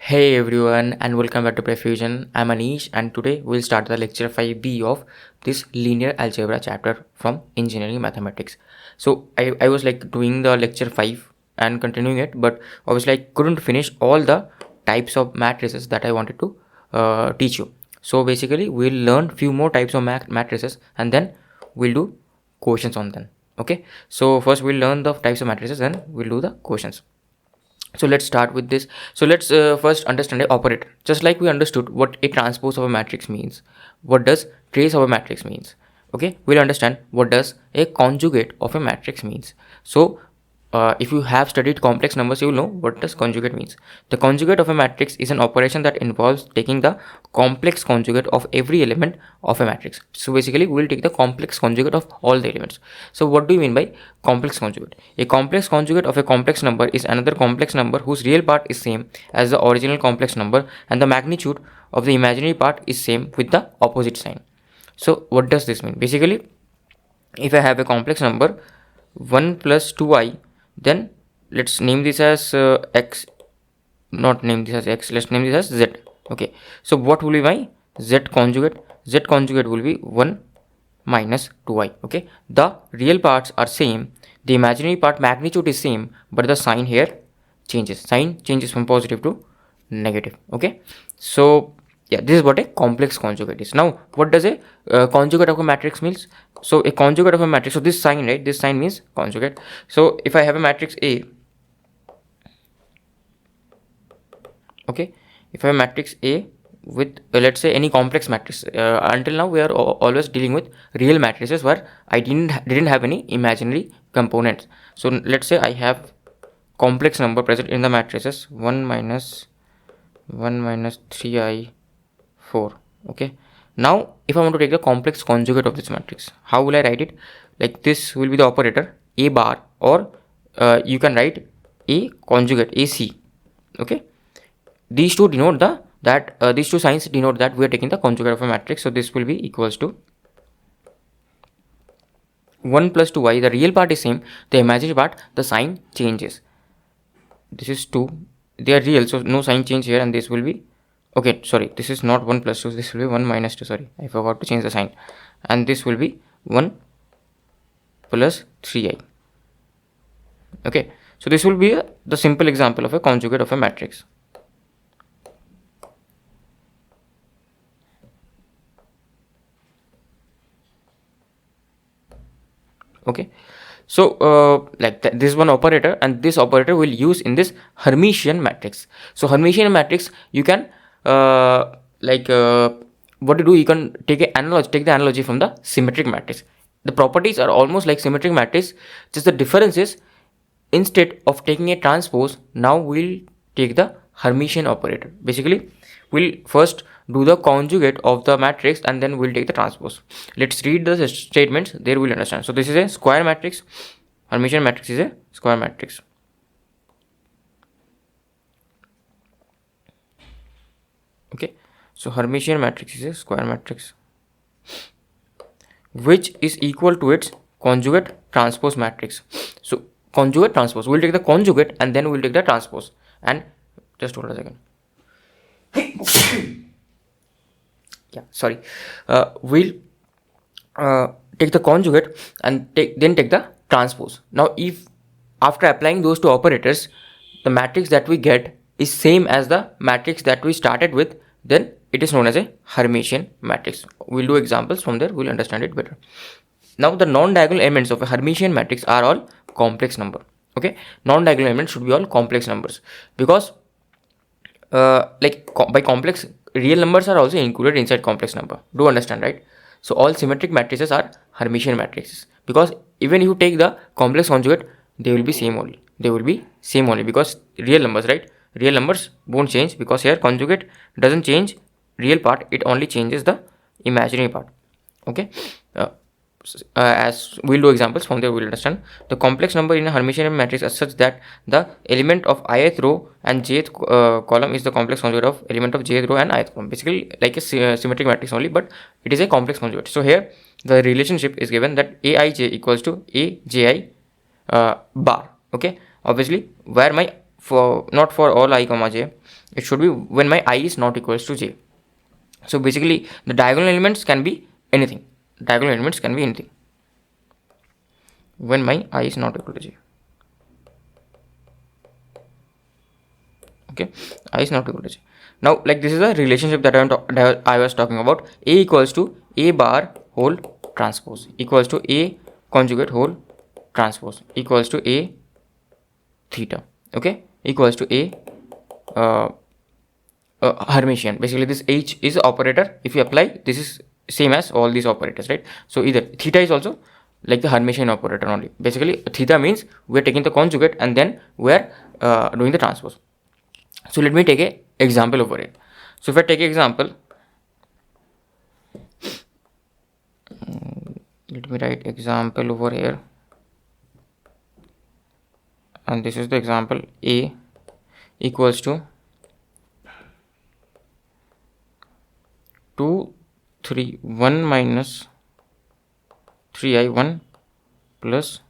Hey everyone and welcome back to PrepFusion. I'm Anish and today we'll start the lecture 5B of this linear algebra chapter from engineering mathematics. So I was like doing the lecture 5 and continuing it, but obviously I couldn't finish all the types of matrices that I wanted to teach you. So basically we'll learn few more types of matrices and then we'll do questions on them. Okay, so first we'll learn the types of matrices and we'll do the questions. So let's start with this. So let's first understand a operator. Just like we understood what a transpose of a matrix means, what does trace of a matrix means. Okay, we'll understand what does a conjugate of a matrix means. So if you have studied complex numbers, you will know what does conjugate means. The conjugate of a matrix is an operation that involves taking the complex conjugate of every element of a matrix. So basically we will take the complex conjugate of all the elements. So what do you mean by complex conjugate? A complex conjugate of a complex number is another complex number whose real part is same as the original complex number and the magnitude of the imaginary part is same with the opposite sign. So what does this mean? Basically, if I have a complex number 1 plus 2i, then let's name this as x, not name this as x, let's name this as z. Okay, so what will be my z conjugate? Z conjugate will be 1 minus 2i. Okay, the real parts are same, the imaginary part magnitude is same, but the sign here changes. Sign changes from positive to negative. Okay, so yeah, this is what a complex conjugate is. Now what does a conjugate of a matrix means? So a conjugate of a matrix, so this sign, right, this sign means conjugate. So if I have a matrix A, okay, if I have a matrix A with let's say any complex matrix, until now we are always dealing with real matrices where I didn't have any imaginary components. So let's say I have complex number present in the matrices 1 minus 3i 4. Okay, now if I want to take the complex conjugate of this matrix, how will I write it? Like this will be the operator a bar, or you can write a conjugate AC. Okay, these two denote these two signs denote that we are taking the conjugate of a matrix. So this will be equals to 1 plus 2i, the real part is same, the imaginary part the sign changes. This is 2, they are real, so no sign change here, and this will be, okay, sorry, this is not 1 plus 2, this will be 1 minus 2, sorry, I forgot to change the sign, and this will be 1 plus 3i. Okay, so this will be the simple example of a conjugate of a matrix. Okay, so this one operator, and this operator will use in this Hermitian matrix. So Hermitian matrix, you can what to do, you can take the analogy from the symmetric matrix. The properties are almost like symmetric matrix, just the difference is instead of taking a transpose, now we'll take the Hermitian operator. Basically we'll first do the conjugate of the matrix and then we'll take the transpose. Let's read the statements, there we'll understand. So this is a square matrix, Hermitian matrix is a square matrix. Okay, so Hermitian matrix is a square matrix which is equal to its conjugate transpose matrix. So conjugate transpose, we'll take the conjugate and then we'll take the transpose. And just hold a second. Yeah, sorry, we'll take the conjugate and then take the transpose. Now if after applying those two operators the matrix that we get is same as the matrix that we started with, then it is known as a Hermitian matrix. We'll do examples from there, we'll understand it better. Now the non-diagonal elements of a Hermitian matrix are all complex number. Okay, non-diagonal elements should be all complex numbers, because by complex, real numbers are also included inside complex number. Do understand, right? So all symmetric matrices are Hermitian matrices, because even if you take the complex conjugate, they will be same only. They will be same only because real numbers, right? Real numbers won't change, because here conjugate doesn't change real part, it only changes the imaginary part. Okay, as we'll do examples from there, we'll understand. The complex number in a Hermitian matrix is such that the element of ith row and jth column is the complex conjugate of element of jth row and ith column. Basically like a symmetric matrix only, but it is a complex conjugate. So here the relationship is given that aij equals to aj bar. Okay, obviously where my for not for all I comma j, it should be when my I is not equals to j. So basically the diagonal elements can be anything. Diagonal elements can be anything when my I is not equal to j. Okay, I is not equal to j. Now, like, this is a relationship that I was talking about. A equals to A bar whole transpose equals to A conjugate whole transpose equals to A theta. Okay, equals to A Hermitian. Basically, this H is operator. If you apply, this is same as all these operators, right? So either theta is also like the Hermitian operator only. Basically, theta means we are taking the conjugate and then we are doing the transpose. So let me take a example over here. So if I take an example, let me write example over here, and this is the example. A equals to 2 3 1 minus 3i 1 plus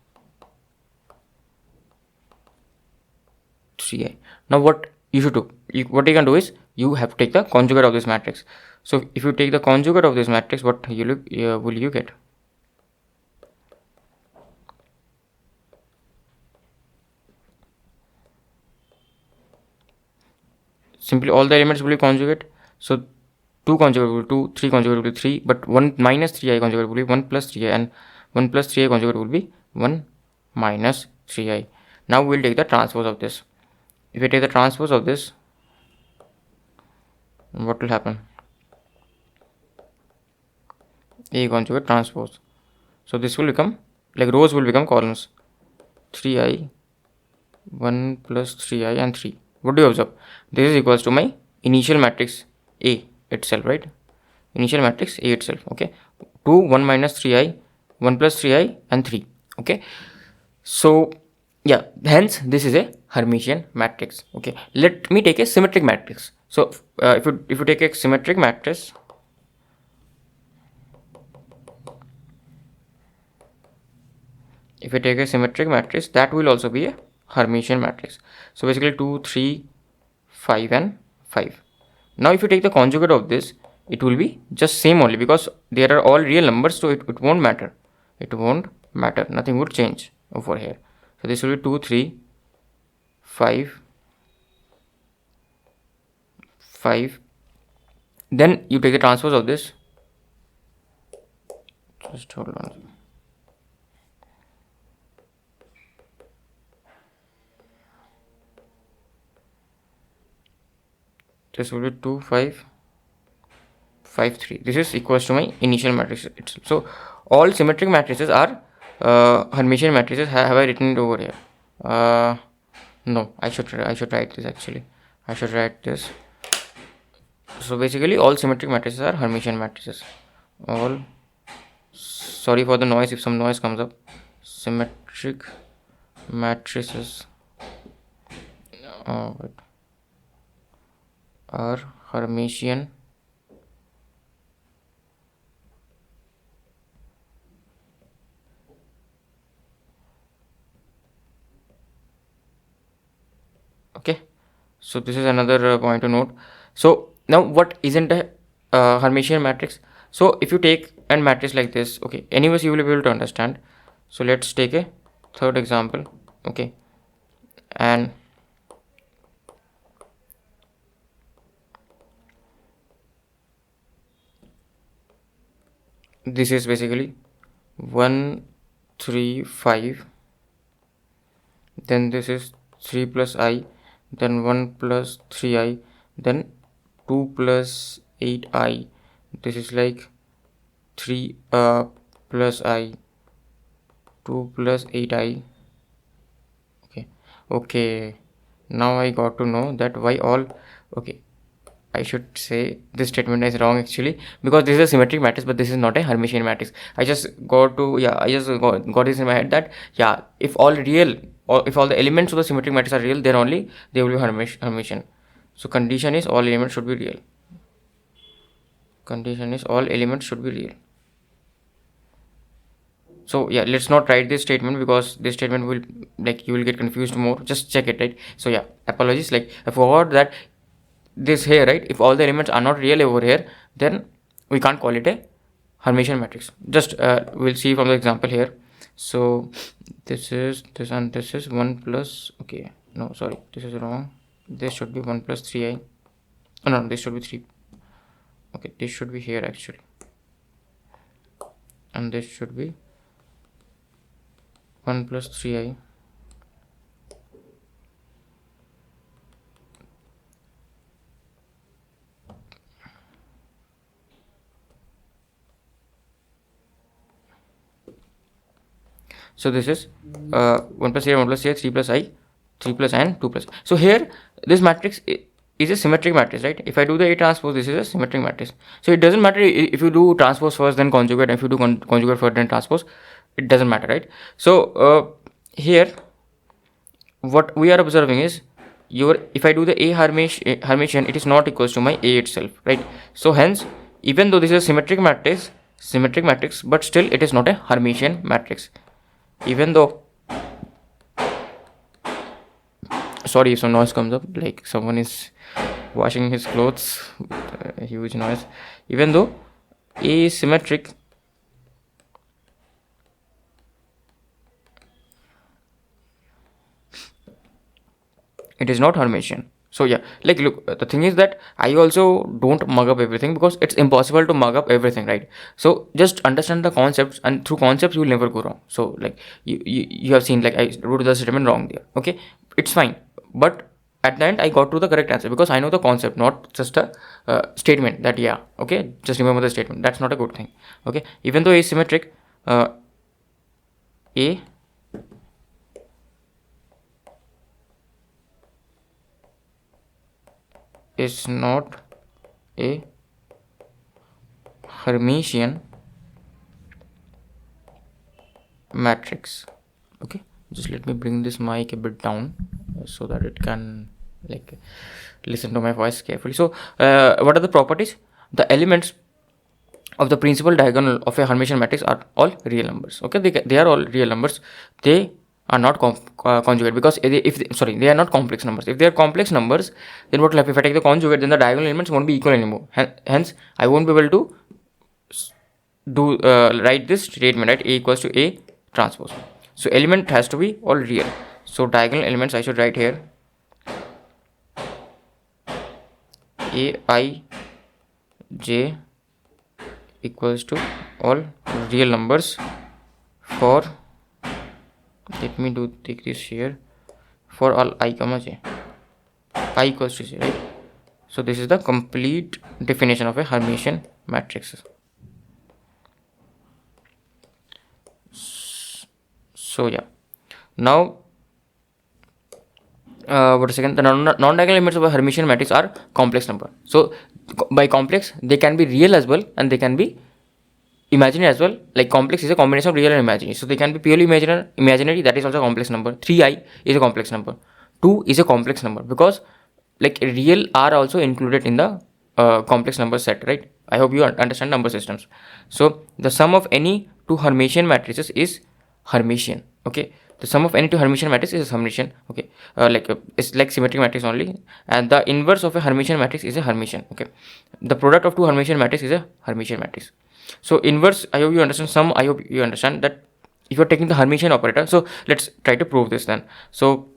3i. Now what you should do, what you can do is you have to take the conjugate of this matrix. So if you take the conjugate of this matrix, what will you get? Simply all the elements will be conjugate. So 2 conjugate will be 2, 3 conjugate will be 3, but 1 minus 3i conjugate will be 1 plus 3i, and 1 plus 3i conjugate will be 1 minus 3i. Now we will take the transpose of this. If we take the transpose of this, what will happen? A conjugate transpose. So this will become, like, rows will become columns. 3i, 1 plus 3i and 3. What do you observe? This is equals to my initial matrix A itself, right? Initial matrix A itself. Okay, 2 1 minus 3i, 1 plus 3i and 3. Okay, so yeah, hence this is a Hermitian matrix. Okay, let me take a symmetric matrix. So if you take a symmetric matrix, that will also be a Hermitian matrix. So basically 2 3 5 and 5. Now if you take the conjugate of this, it will be just same only, because they are all real numbers, so it won't matter. It won't matter, nothing would change over here. So this will be 2 3 5 5. Then you take the transpose of this. Just hold on. This will be 2 5 5 3. This is equals to my initial matrix itself. So all symmetric matrices are Hermitian matrices. Have I written it over here? No, I should write this actually. I should write this. So basically all symmetric matrices are Hermitian matrices. All, sorry for the noise if some noise comes up. Symmetric matrices are Hermitian okay. So this is another point to note. So now what isn't a Hermitian matrix? So if you take a matrix like this, okay, anyways you will be able to understand. So let's take a third example. Okay, and this is basically 1 3 5, then this is 3 plus I, then 1 plus 3i, then 2 plus 8i. This is like 3 plus I, 2 plus 8i. Okay, now I got to know that why all. Okay, I should say this statement is wrong actually, because this is a symmetric matrix, but this is not a Hermitian matrix. I just got this in my head that if all real, or if all the elements of the symmetric matrix are real, then only they will be Hermitian. So condition is all elements should be real. Condition is all elements should be real. So let's not write this statement, because this statement will, like, you will get confused more. Just check it, right? So apologies, like I forgot that this here, right? If all the elements are not real over here, then we can't call it a Hermitian matrix. Just we'll see from the example here. So this is this and this is 1 plus, okay, no, sorry, this is wrong. This should be 1 plus 3i. Oh, no, this should be 3. Okay, this should be here actually, and this should be 1 plus 3i. So this is 1 plus 3, 1 plus 3, 3 plus I, 3 plus I, and 2 plus. So here this matrix is a symmetric matrix, right? If I do the A transpose, this is a symmetric matrix. So it doesn't matter if you do transpose first then conjugate, if you do conjugate first then transpose, it doesn't matter, right? So here what we are observing is if I do the A Hermitian, it is not equals to my A itself, right? So hence, even though this is a symmetric matrix, but still it is not a Hermitian matrix. Even though, sorry if some noise comes up, like someone is washing his clothes with a huge noise. Even though A is symmetric, it is not Hermitian. So yeah, like look, the thing is that I also don't mug up everything, because it's impossible to mug up everything, right? So just understand the concepts, and through concepts you will never go wrong. So like you have seen, like I wrote the statement wrong there, okay, it's fine, but at the end I got to the correct answer because I know the concept, not just a statement that, yeah, okay, just remember the statement. That's not a good thing, okay? Even though A is symmetric, A is not a Hermitian matrix. Okay, just let me bring this mic a bit down so that it can like listen to my voice carefully. So what are the properties? The elements of the principal diagonal of a Hermitian matrix are all real numbers. Okay, they are all real numbers. They are not conjugate, because they are not complex numbers. If they are complex numbers, then what will happen? If I take the conjugate, then the diagonal elements won't be equal anymore. Hence I won't be able to do write this statement, right? A equals to A transpose. So element has to be all real. So diagonal elements I should write here A I J equals to all real numbers for, let me take this here, for all I comma j, I equals to j, right? So this is the complete definition of a Hermitian matrix. So yeah, now what a second, the non-diagonal elements of a Hermitian matrix are complex number. So by complex, they can be real as well and they can be imaginary as well. Like complex is a combination of real and imaginary. So they can be purely imaginary, that is also a complex number. 3i is a complex number. 2 is a complex number, because like real are also included in the complex number set, right? I hope you understand number systems. So the sum of any two Hermitian matrices is Hermitian. Okay, the sum of any two Hermitian matrix is a Hermitian. Okay, it's like symmetric matrix only, and the inverse of a Hermitian matrix is a Hermitian. Okay, the product of two Hermitian matrix is a Hermitian matrix. So inverse, I hope you understand. Sum, I hope you understand that if you're taking the Hermitian operator. So let's try to prove this then. So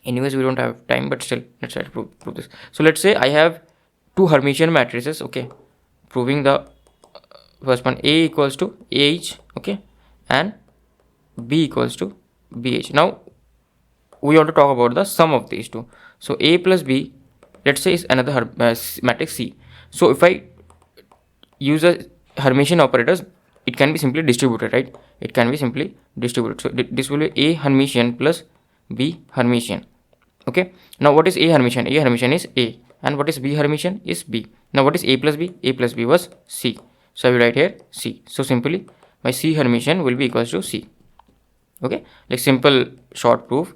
anyways, we don't have time, but still let's try to prove this. So let's say I have two Hermitian matrices. Okay, proving the first one, A equals to AH, okay, and B equals to BH. Now we want to talk about the sum of these two. So A plus B, let's say, is another matrix C. So if I use a Hermitian operators, it can be simply distributed, right? It can be simply distributed. So this will be A Hermitian plus B Hermitian. Okay, now what is A Hermitian? A Hermitian is A, and what is B Hermitian is B. Now what is A plus B? A plus B was C. So I will write here C. So simply my C Hermitian will be equals to C. Okay, like simple short proof.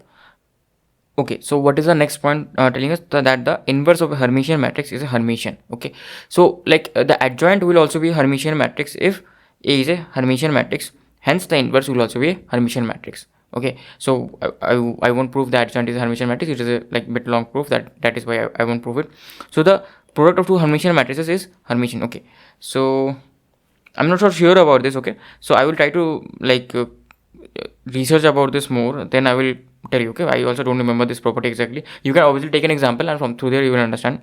Okay, so what is the next point telling us? That the inverse of a Hermitian matrix is a Hermitian. Okay, so like the adjoint will also be a Hermitian matrix if A is a Hermitian matrix. Hence the inverse will also be a Hermitian matrix. Okay, so I won't prove that adjacent is a Hermitian matrix. It is a like bit long proof, that is why I won't prove it. So the product of two Hermitian matrices is Hermitian. Okay, so I'm not so sure about this. Okay, so I will try to like research about this more, then I will tell you. Okay, I also don't remember this property exactly. You can obviously take an example, and from through there you will understand.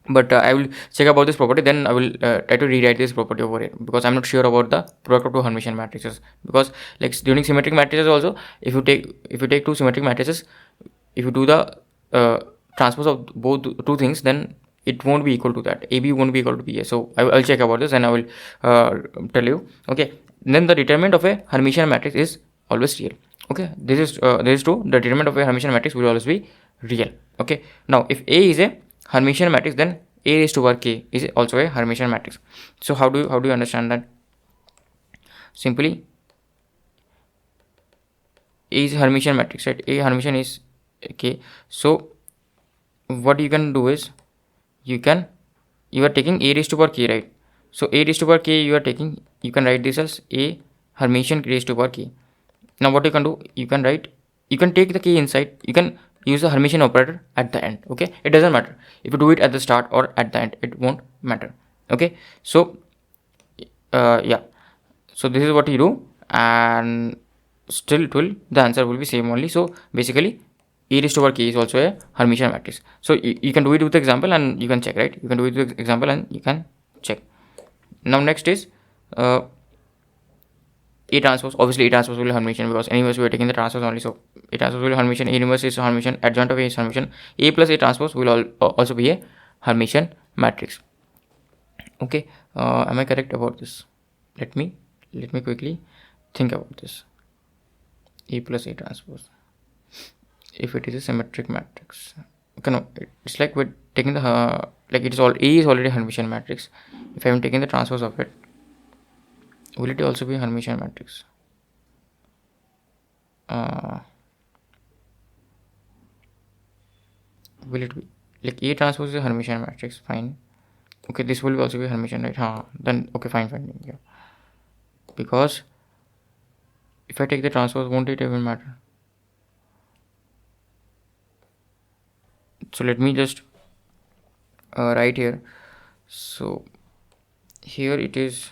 But I will check about this property, then I will try to rewrite this property over here, because I'm not sure about the product of two Hermitian matrices. Because like during symmetric matrices also, if you take two symmetric matrices, if you do the transpose of both two things, then it won't be equal to that. AB won't be equal to BA. So I'll check about this and I will tell you. Okay, then the determinant of a Hermitian matrix is always real. Okay, this is true. The determinant of a Hermitian matrix will always be real. Okay, now if A is a Hermitian matrix, then A raised to power k is also a Hermitian matrix. So how do you understand that? Simply, A is a Hermitian matrix, right? A Hermitian is k. So what you can do is you are taking A raised to power k, right? So A raised to power k you can write this as A Hermitian raised to power k. Now what you can do, you can take the k inside, you can use the Hermitian operator at the end. Okay, it doesn't matter if you do it at the start or at the end, it won't matter. Okay, so yeah, so this is what you do, and still the answer will be same only. So basically A raised to power k is also a Hermitian matrix. So you can do it with example and you can check, right? You can do it with example and you can check. Now next is A transpose. Obviously A transpose will be Hermitian, because anyways we are taking the transpose only. So A transpose will be Hermitian, A inverse is Hermitian, adjoint of A is Hermitian. A plus A transpose will also be a Hermitian matrix. Okay, am I correct about this? Let me quickly think about this. A plus A transpose, if it is a symmetric matrix. Okay, no, it's like we're taking the like it is all A is already a Hermitian matrix. If I am taking the transpose of it, will it also be a Hermitian matrix? Will it be like A transpose is a Hermitian matrix? Fine. Okay, this will also be Hermitian, right? Then okay, fine. Yeah. Because if I take the transpose, won't it even matter? So let me just write here. So here it is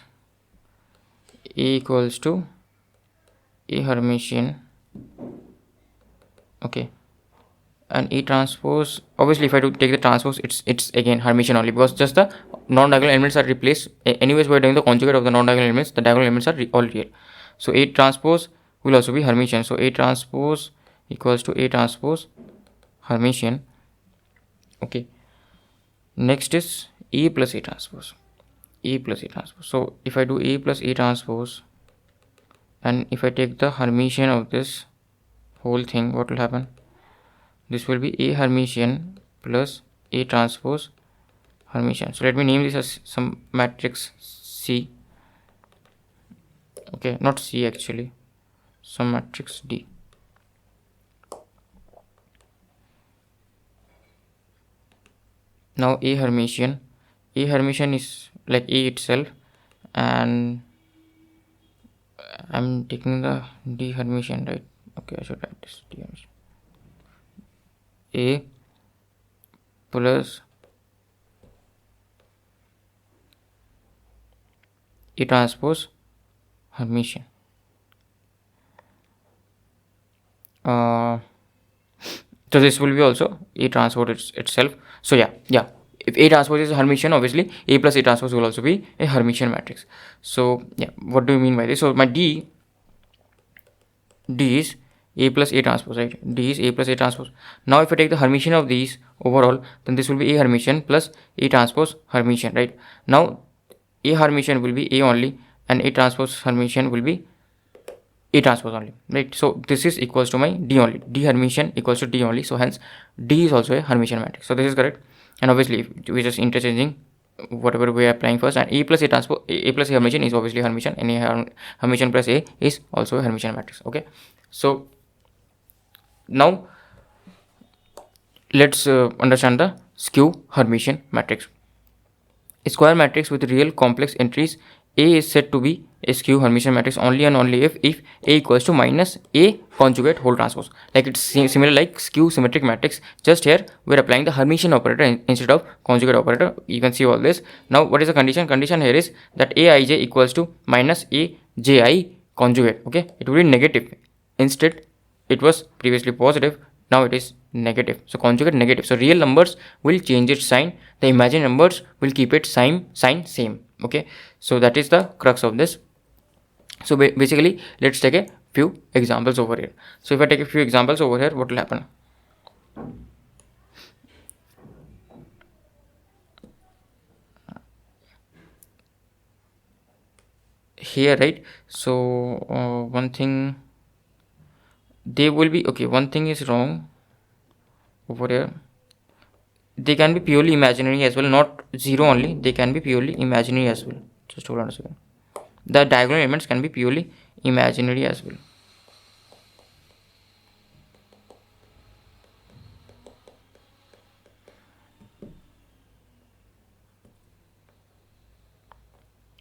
A equals to A Hermitian. Okay, and A transpose, obviously if I do take the transpose, it's again Hermitian only, because just the non-diagonal elements are replaced. Anyways we're doing the conjugate of the non-diagonal elements, the diagonal elements are all real. So A transpose will also be Hermitian. So A transpose equals to A transpose Hermitian. Okay, next is A plus A transpose. So if I do A plus A transpose, and if I take the Hermitian of this whole thing, what will happen? This will be A Hermitian plus A transpose Hermitian. So let me name this as some matrix C. Okay, not C actually, some matrix D. Now A Hermitian is like A itself, and I'm taking the D Hermitian, right? Okay, I should write this D Hermitian. A plus A transpose Hermitian. So this will be also A transpose itself. So yeah. If A transpose is Hermitian, obviously A plus A transpose will also be a Hermitian matrix. So yeah, what do you mean by this? So my D is A plus A transpose, right? D is A plus A transpose. Now if I take the Hermitian of these overall, then this will be A Hermitian plus A transpose Hermitian, right? Now A Hermitian will be A only, and A transpose Hermitian will be A transpose only, right? So this is equals to my D only. D Hermitian equals to D only. So hence D is also a Hermitian matrix. So this is correct. And obviously if we're just interchanging whatever we are applying first, and A plus A transpose, A plus A Hermitian is obviously Hermitian, and A Hermitian plus A is also a Hermitian matrix. Okay, so now let's understand the skew Hermitian matrix. A square matrix with real complex entries, A is said to be a skew Hermitian matrix only and only if A equals to minus A conjugate whole transpose. Like it's similar like skew symmetric matrix. Just here we're applying the Hermitian operator instead of conjugate operator. You can see all this. Now what is the condition? Condition here is that Aij equals to minus Aji conjugate. Okay, it will be negative. Instead it was previously positive. Now it is negative. So conjugate negative. So real numbers will change its sign. The imaginary numbers will keep its sign same. Okay, so that is the crux of this. So basically let's take a few examples over here. So if I take a few examples over here, what will happen? Here, right? So one thing they will be okay. One thing is wrong over here. They can be purely imaginary as well, not zero only. They can be purely imaginary as well. Just hold on a second. The diagonal elements can be purely imaginary as well.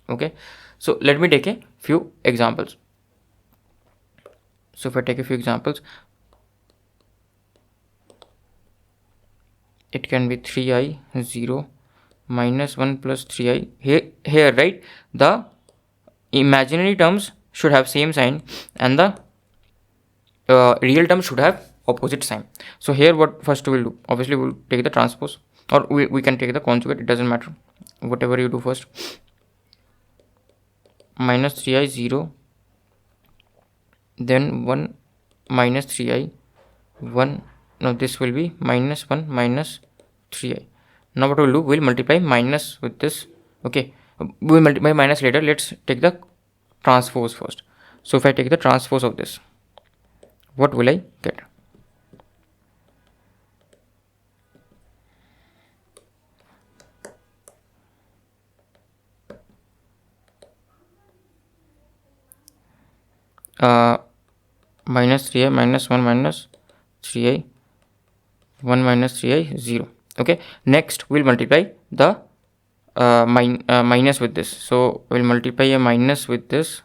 Okay, so let me take a few examples. So if I take a few examples, it can be 3i 0 minus 1 plus 3i here, right? The imaginary terms should have same sign and the real terms should have opposite sign. So here what first we'll do, obviously we'll take the transpose, or we can take the conjugate, it doesn't matter, whatever you do first. Minus 3i 0, then 1 minus 3i 1. Now this will be minus 1 minus 3i. Now what we'll do, we'll multiply minus with this. Okay, we'll multiply minus later. Let's take the transpose first. So if I take the transpose of this, what will I get? Minus 3i minus 1 minus 3i 1 minus 3i 0. Okay, next we'll multiply the minus with this. So we'll multiply a minus with this.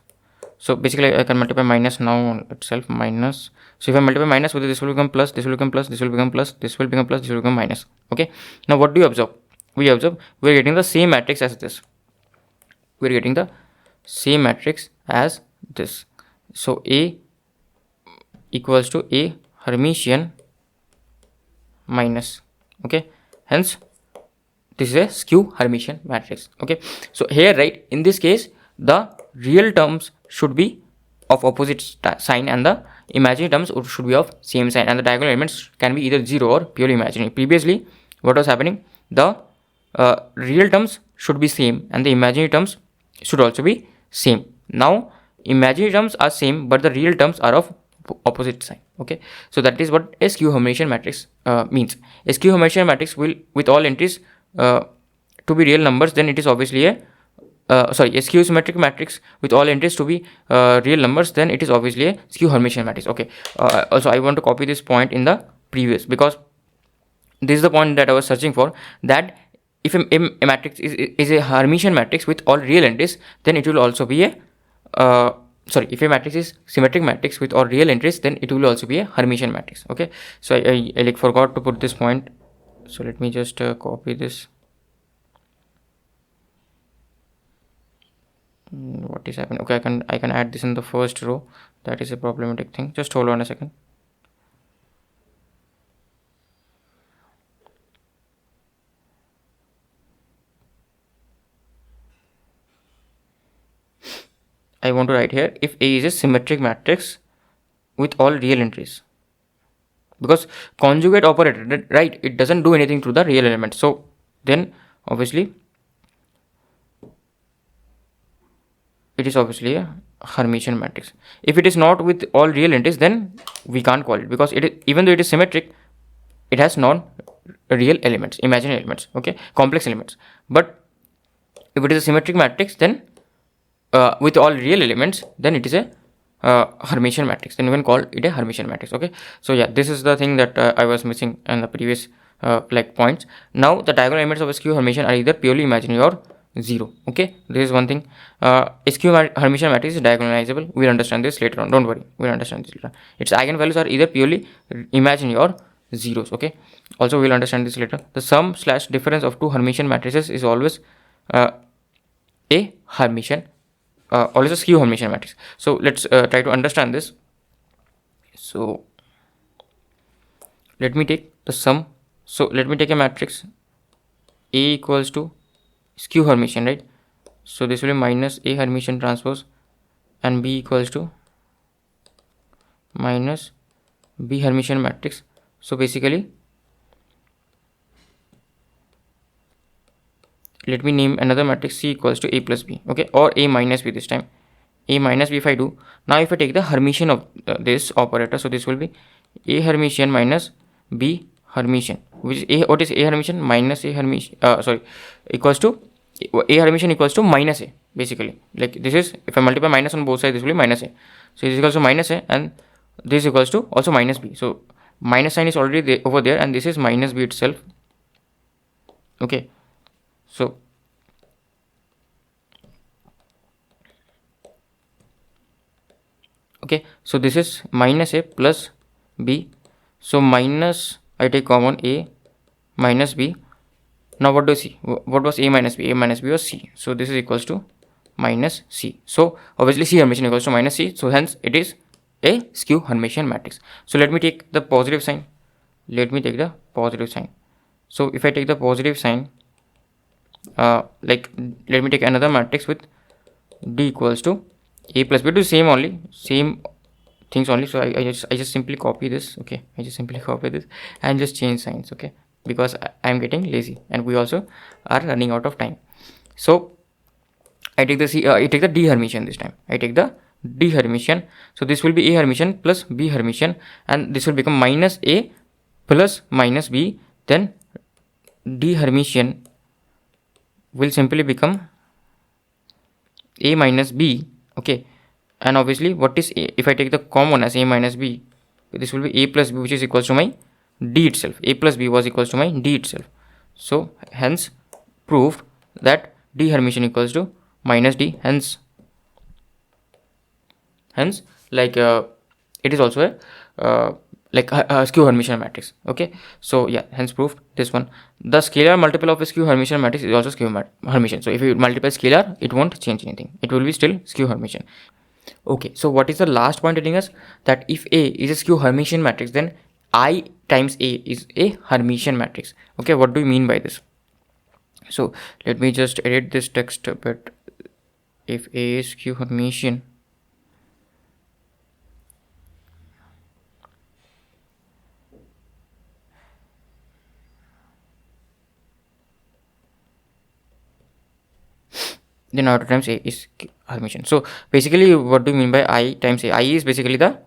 So basically I can multiply minus now itself, minus. So if I multiply minus with this will become plus, this will become plus, this will become plus, this will become plus, this will become minus. Okay, now what do you observe? We observe we're getting the same matrix as this. We're getting the same matrix as this. So A equals to A Hermitian minus. Okay, hence this is a skew Hermitian matrix. Okay, so here, right, in this case the real terms should be of opposite sign and the imaginary terms should be of same sign, and the diagonal elements can be either 0 or purely imaginary. Previously what was happening, the real terms should be same and the imaginary terms should also be same. Now imaginary terms are same but the real terms are of opposite sign. Okay, so that is what a skew Hermitian matrix means. A skew Hermitian matrix will, with all entries to be real numbers, then it is obviously a a skew symmetric matrix with all entries to be real numbers, then it is obviously a skew Hermitian matrix. Okay, also I want to copy this point in the previous, because this is the point that I was searching for, that if a matrix is a Hermitian matrix with all real entries, then it will also be a if a matrix is symmetric matrix with all real entries, then it will also be a Hermitian matrix. Okay, so I like forgot to put this point, so let me just copy this. What is happening? Okay, I can add this in the first row. That is a problematic thing. Just hold on a second. I want to write here, if A is a symmetric matrix with all real entries, because conjugate operator, right, it doesn't do anything to the real element, so then obviously it is obviously a Hermitian matrix. If it is not with all real entries, then we can't call it, because even though it is symmetric, it has non-real elements, imaginary elements, okay, complex elements. But if it is a symmetric matrix, then with all real elements, then it is a Hermitian matrix, then you can call it a Hermitian matrix. Okay, so yeah, this is the thing that I was missing in the previous points. Now the diagonal elements of a skew Hermitian are either purely imaginary or 0. Okay, this is one thing. A skew Hermitian matrix is diagonalizable. We'll understand this later on. Don't worry, we'll understand this later on. Its eigenvalues are either purely imaginary or zeros. Okay, also we'll understand this later. The sum / difference of two Hermitian matrices is always a Hermitian, always a skew Hermitian matrix. So let's try to understand this. So let me take the sum. So let me take a matrix A equals to skew Hermitian, right? So this will be minus A Hermitian transpose, and B equals to minus B Hermitian matrix. So basically, let me name another matrix C equals to A plus B, okay, or A minus B this time. A minus B if I do. Now if I take the Hermitian of this operator, so this will be A Hermitian minus B Hermitian, which is A, what is A Hermitian? Minus A Hermitian, equals to A Hermitian equals to minus A, basically. Like this is, if I multiply minus on both sides, this will be minus A. So this is equals to minus A, and this equals to also minus B. So minus sign is already there, over there, and this is minus B itself. Okay, so okay, so this is minus A plus B. So minus, I take common A minus B. Now what do you see? What was A minus B? A minus B was C. So this is equals to minus C. So obviously C Hermitian equals to minus C. So hence it is a skew Hermitian matrix. So let me take the positive sign. Let me take the positive sign. So if I take the positive sign, like let me take another matrix with D equals to A plus B. Do same only, same things only. So I just simply copy this. Okay, I just simply copy this and just change signs. Okay, because I am getting lazy and we also are running out of time. So I take the I take the D Hermitian this time. I take the D Hermitian. So this will be A Hermitian plus B Hermitian, and this will become minus A plus minus B. Then D Hermitian will simply become A minus B. Okay, and obviously what is A? If I take the common as A minus B, this will be A plus B, which is equals to my D itself. A plus B was equals to my D itself. So hence proved that D Hermitian equals to minus D. Hence like it is also a like a skew Hermitian matrix. Okay, so yeah, hence proved this one. The scalar multiple of a skew Hermitian matrix is also skew Hermitian. So if you multiply scalar, it won't change anything. It will be still skew Hermitian. Okay, so what is the last point telling us? That if A is a skew Hermitian matrix, then I times A is a Hermitian matrix. Okay, what do you mean by this? So let me just edit this text a bit. If A is skew Hermitian, then auto times A is Hermitian. So basically what do you mean by I times A? I is basically the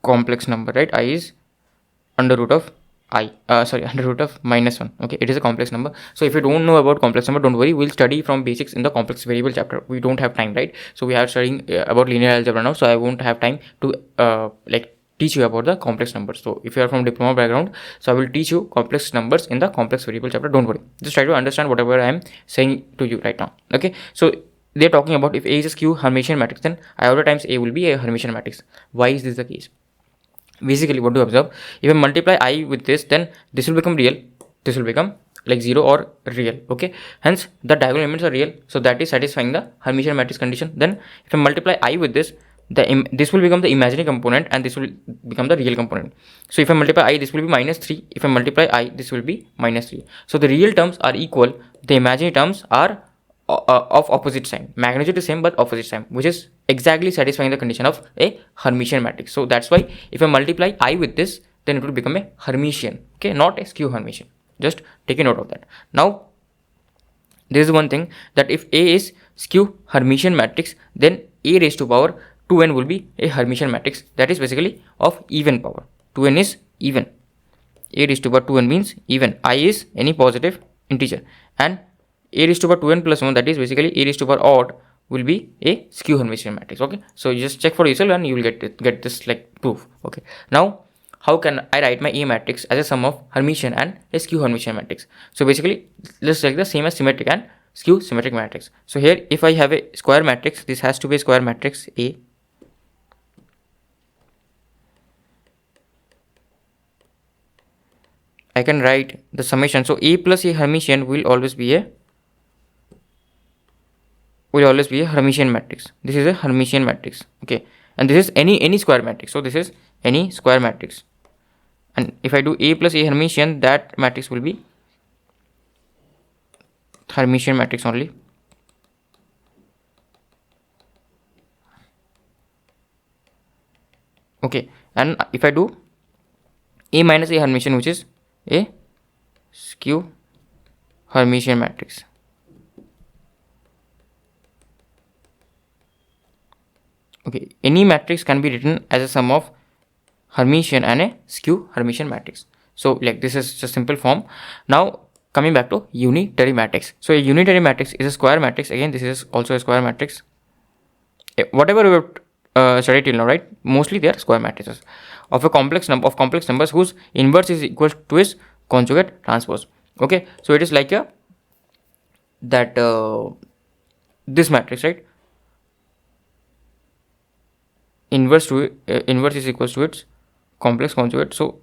complex number, right? I is under root of under root of minus 1. Okay, it is a complex number. So if you don't know about complex number, don't worry, we'll study from basics in the complex variable chapter. We don't have time, right? So we are studying about linear algebra now, so I won't have time to like teach you about the complex numbers. So if you are from diploma background, so I will teach you complex numbers in the complex variable chapter. Don't worry, just try to understand whatever I am saying to you right now. Okay, so they're talking about if A is a skew Hermitian matrix, then iota times A will be a Hermitian matrix. Why is this the case? Basically what do you observe? If I multiply I with this, then this will become real, this will become like 0 or real. Okay, hence the diagonal elements are real, so that is satisfying the Hermitian matrix condition. Then if I multiply I with this, this will become the imaginary component and this will become the real component. So if I multiply I, this will be minus 3. If I multiply I, this will be minus 3. So the real terms are equal, the imaginary terms are of opposite sign. Magnitude is same but opposite sign, which is exactly satisfying the condition of a Hermitian matrix. So that's why if I multiply I with this, then it will become a Hermitian. Okay, not a skew Hermitian. Just take a note of that. Now there is one thing, that if A is skew Hermitian matrix, then A raised to power 2n will be a Hermitian matrix, that is basically of even power. 2n is even. A raised to power 2n means even. I is any positive integer, and A raised to power 2n plus 1, that is basically A raised to power odd, will be a skew Hermitian matrix. Okay, so you just check for yourself and you will get this like proof. Okay, now how can I write my A matrix as a sum of Hermitian and a skew Hermitian matrix? So basically, let's take the same as symmetric and skew symmetric matrix. So here, if I have a square matrix, this has to be a square matrix A. I can write the summation. So A plus a Hermitian will always be a Hermitian matrix. This is a Hermitian matrix. Okay, and this is any square matrix. So this is any square matrix. And if I do A plus a Hermitian, that matrix will be Hermitian matrix only. Okay, and if I do A minus a Hermitian, which is a skew Hermitian matrix. Okay, any matrix can be written as a sum of Hermitian and a skew Hermitian matrix. So like this is just simple form. Now coming back to unitary matrix. So a unitary matrix is a square matrix. Again, this is also a square matrix. Whatever we have studied till now, right? Mostly they are square matrices of a complex numbers whose inverse is equal to its conjugate transpose. Okay, so it is like a this matrix, right? Inverse is equals to its complex conjugate. So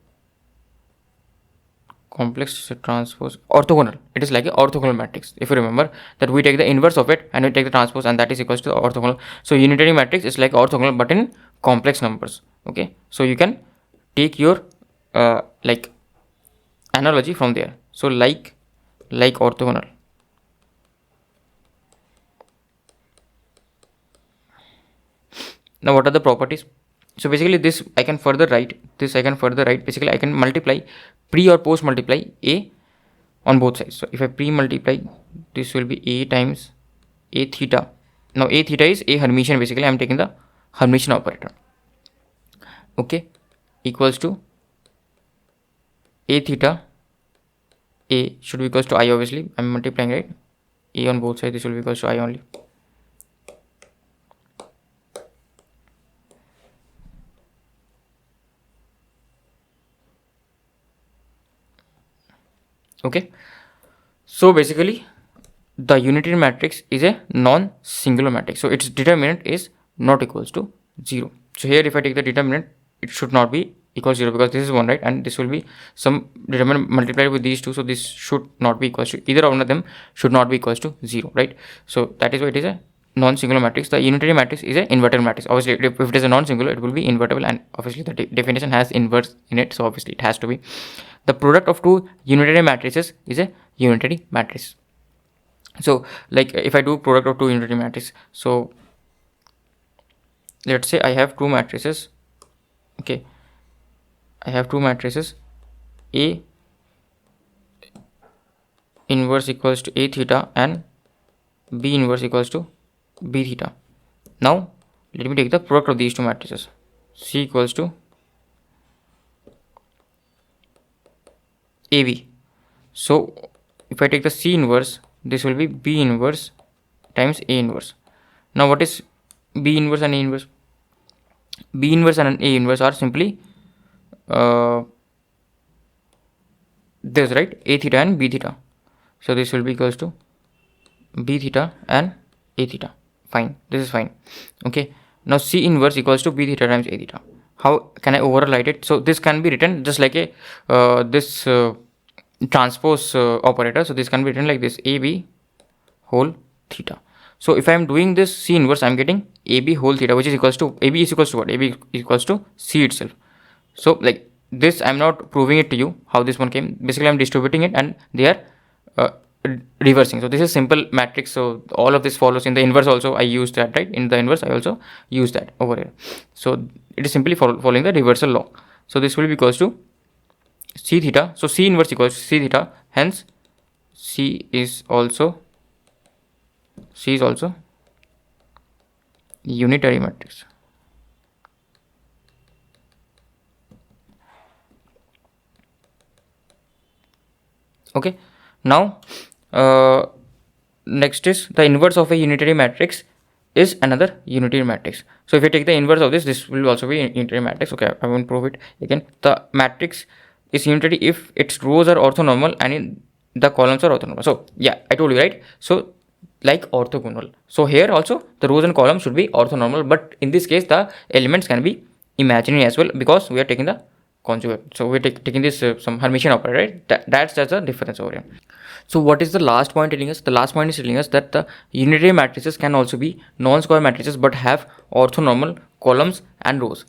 complex transpose orthogonal. It is like a orthogonal matrix. If you remember that we take the inverse of it and we take the transpose, and that is equals to the orthogonal. So unitary matrix is like orthogonal but in complex numbers. Okay, so you can take your like analogy from there. So like orthogonal. Now what are the properties? So basically this I can further write. Basically I can multiply, pre or post multiply A on both sides. So if I pre multiply, this will be A times A theta. Now A theta is A Hermitian. Basically I am taking the Hermitian operator. Okay, equals to A theta. A should be equals to I, obviously I am multiplying, right? A on both sides, this will be equals to I only. Okay, so basically the unitary matrix is a non-singular matrix, so its determinant is not equals to 0. So here if I take the determinant, it should not be equals 0 because this is 1, right? And this will be some determinant multiplied with these two, so this should not be equals to, either one of them should not be equals to 0, right? So that is why it is a non-singular matrix. The unitary matrix is a invertible matrix. Obviously if it is a non-singular, it will be invertible, and obviously the definition has inverse in it, so obviously it has to be. The product of two unitary matrices is a unitary matrix. So like if I do product of two unitary matrices, so let's say I have two matrices. Okay, I have two matrices, A inverse equals to A theta and B inverse equals to B theta. Now let me take the product of these two matrices. C equals to AB. So if I take the C inverse, this will be B inverse times A inverse. Now what is B inverse and A inverse? B inverse and A inverse are simply this, right? A theta and B theta. So this will be equals to B theta and A theta. Fine, this is fine. Okay, now C inverse equals to B theta times A theta. How can I overwrite it? So this can be written just like a transpose operator. So this can be written like this, AB whole theta. So if I am doing this C inverse, I am getting AB whole theta, which is equals to, AB is equals to what? AB is equals to C itself. So like this, I am not proving it to you how this one came. Basically I am distributing it and they are reversing. So this is simple matrix. So all of this follows in the inverse also. I use that, right? In the inverse I also use that over here. So it is simply following the reversal law. So this will be equals to C theta. So C inverse equals to C theta. Hence C is also unitary matrix. Okay, now next is the inverse of a unitary matrix is another unitary matrix. So if you take the inverse of this, this will also be unitary matrix. Okay, I won't prove it again. The matrix is unitary if its rows are orthonormal and the columns are orthonormal. So yeah, I told you, right? So like orthogonal. So here also the rows and columns should be orthonormal, but in this case the elements can be imaginary as well, because we are taking the conjugate. So we're taking this some Hermitian operator, right? That's the difference over here. So what is the last point telling us? The last point is telling us that the unitary matrices can also be non-square matrices but have orthonormal columns and rows.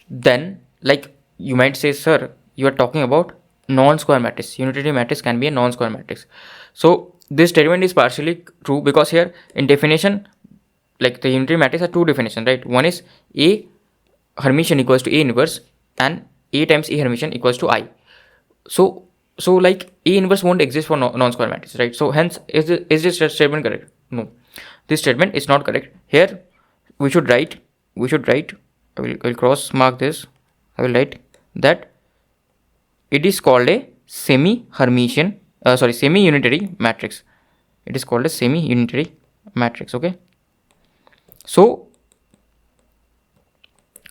Then, like, you might say, sir, you are talking about non-square matrix. Unitary matrix can be a non-square matrix. So this statement is partially true, because here in definition, like the unitary matrix has two definitions, right? One is A Hermitian equals to A inverse, and A times A Hermitian equals to I. So like A inverse won't exist for non-square matrices, right? So hence, is this statement correct? No, this statement is not correct. Here we should write, I will cross mark this. I will write that it is called a semi-Hermitian, semi-unitary matrix. It is called a semi-unitary matrix. Okay, so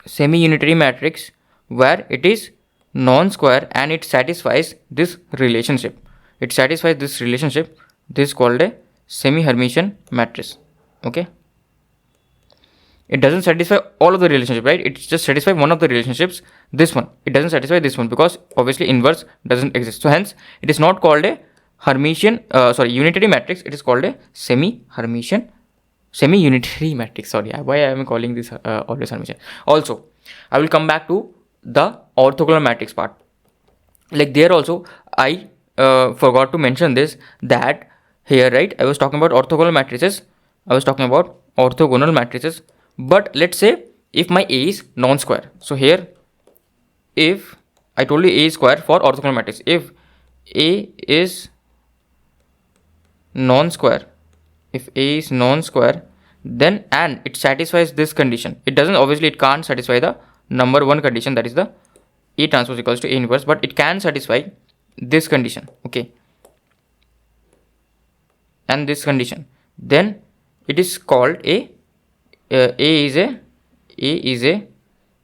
semi-unitary matrix where it is non-square and it satisfies this relationship. This is called a semi-Hermitian matrix. Okay, it doesn't satisfy all of the relationship, right? It just satisfies one of the relationships. This one, it doesn't satisfy this one, because obviously inverse doesn't exist. So hence it is not called a unitary matrix. It is called a semi-unitary matrix. Sorry, why I am calling this always Hermitian. Also, I will come back to the orthogonal matrix part. Like there also, I forgot to mention this, that here, right, I was talking about orthogonal matrices. But let's say if my A is non-square. So here, if I told you A is square for orthogonal matrix, if A is non-square, then and it satisfies this condition. It can't satisfy the number one condition, that is the A transpose equals to A inverse, but it can satisfy this condition. Okay, and this condition, then it is called a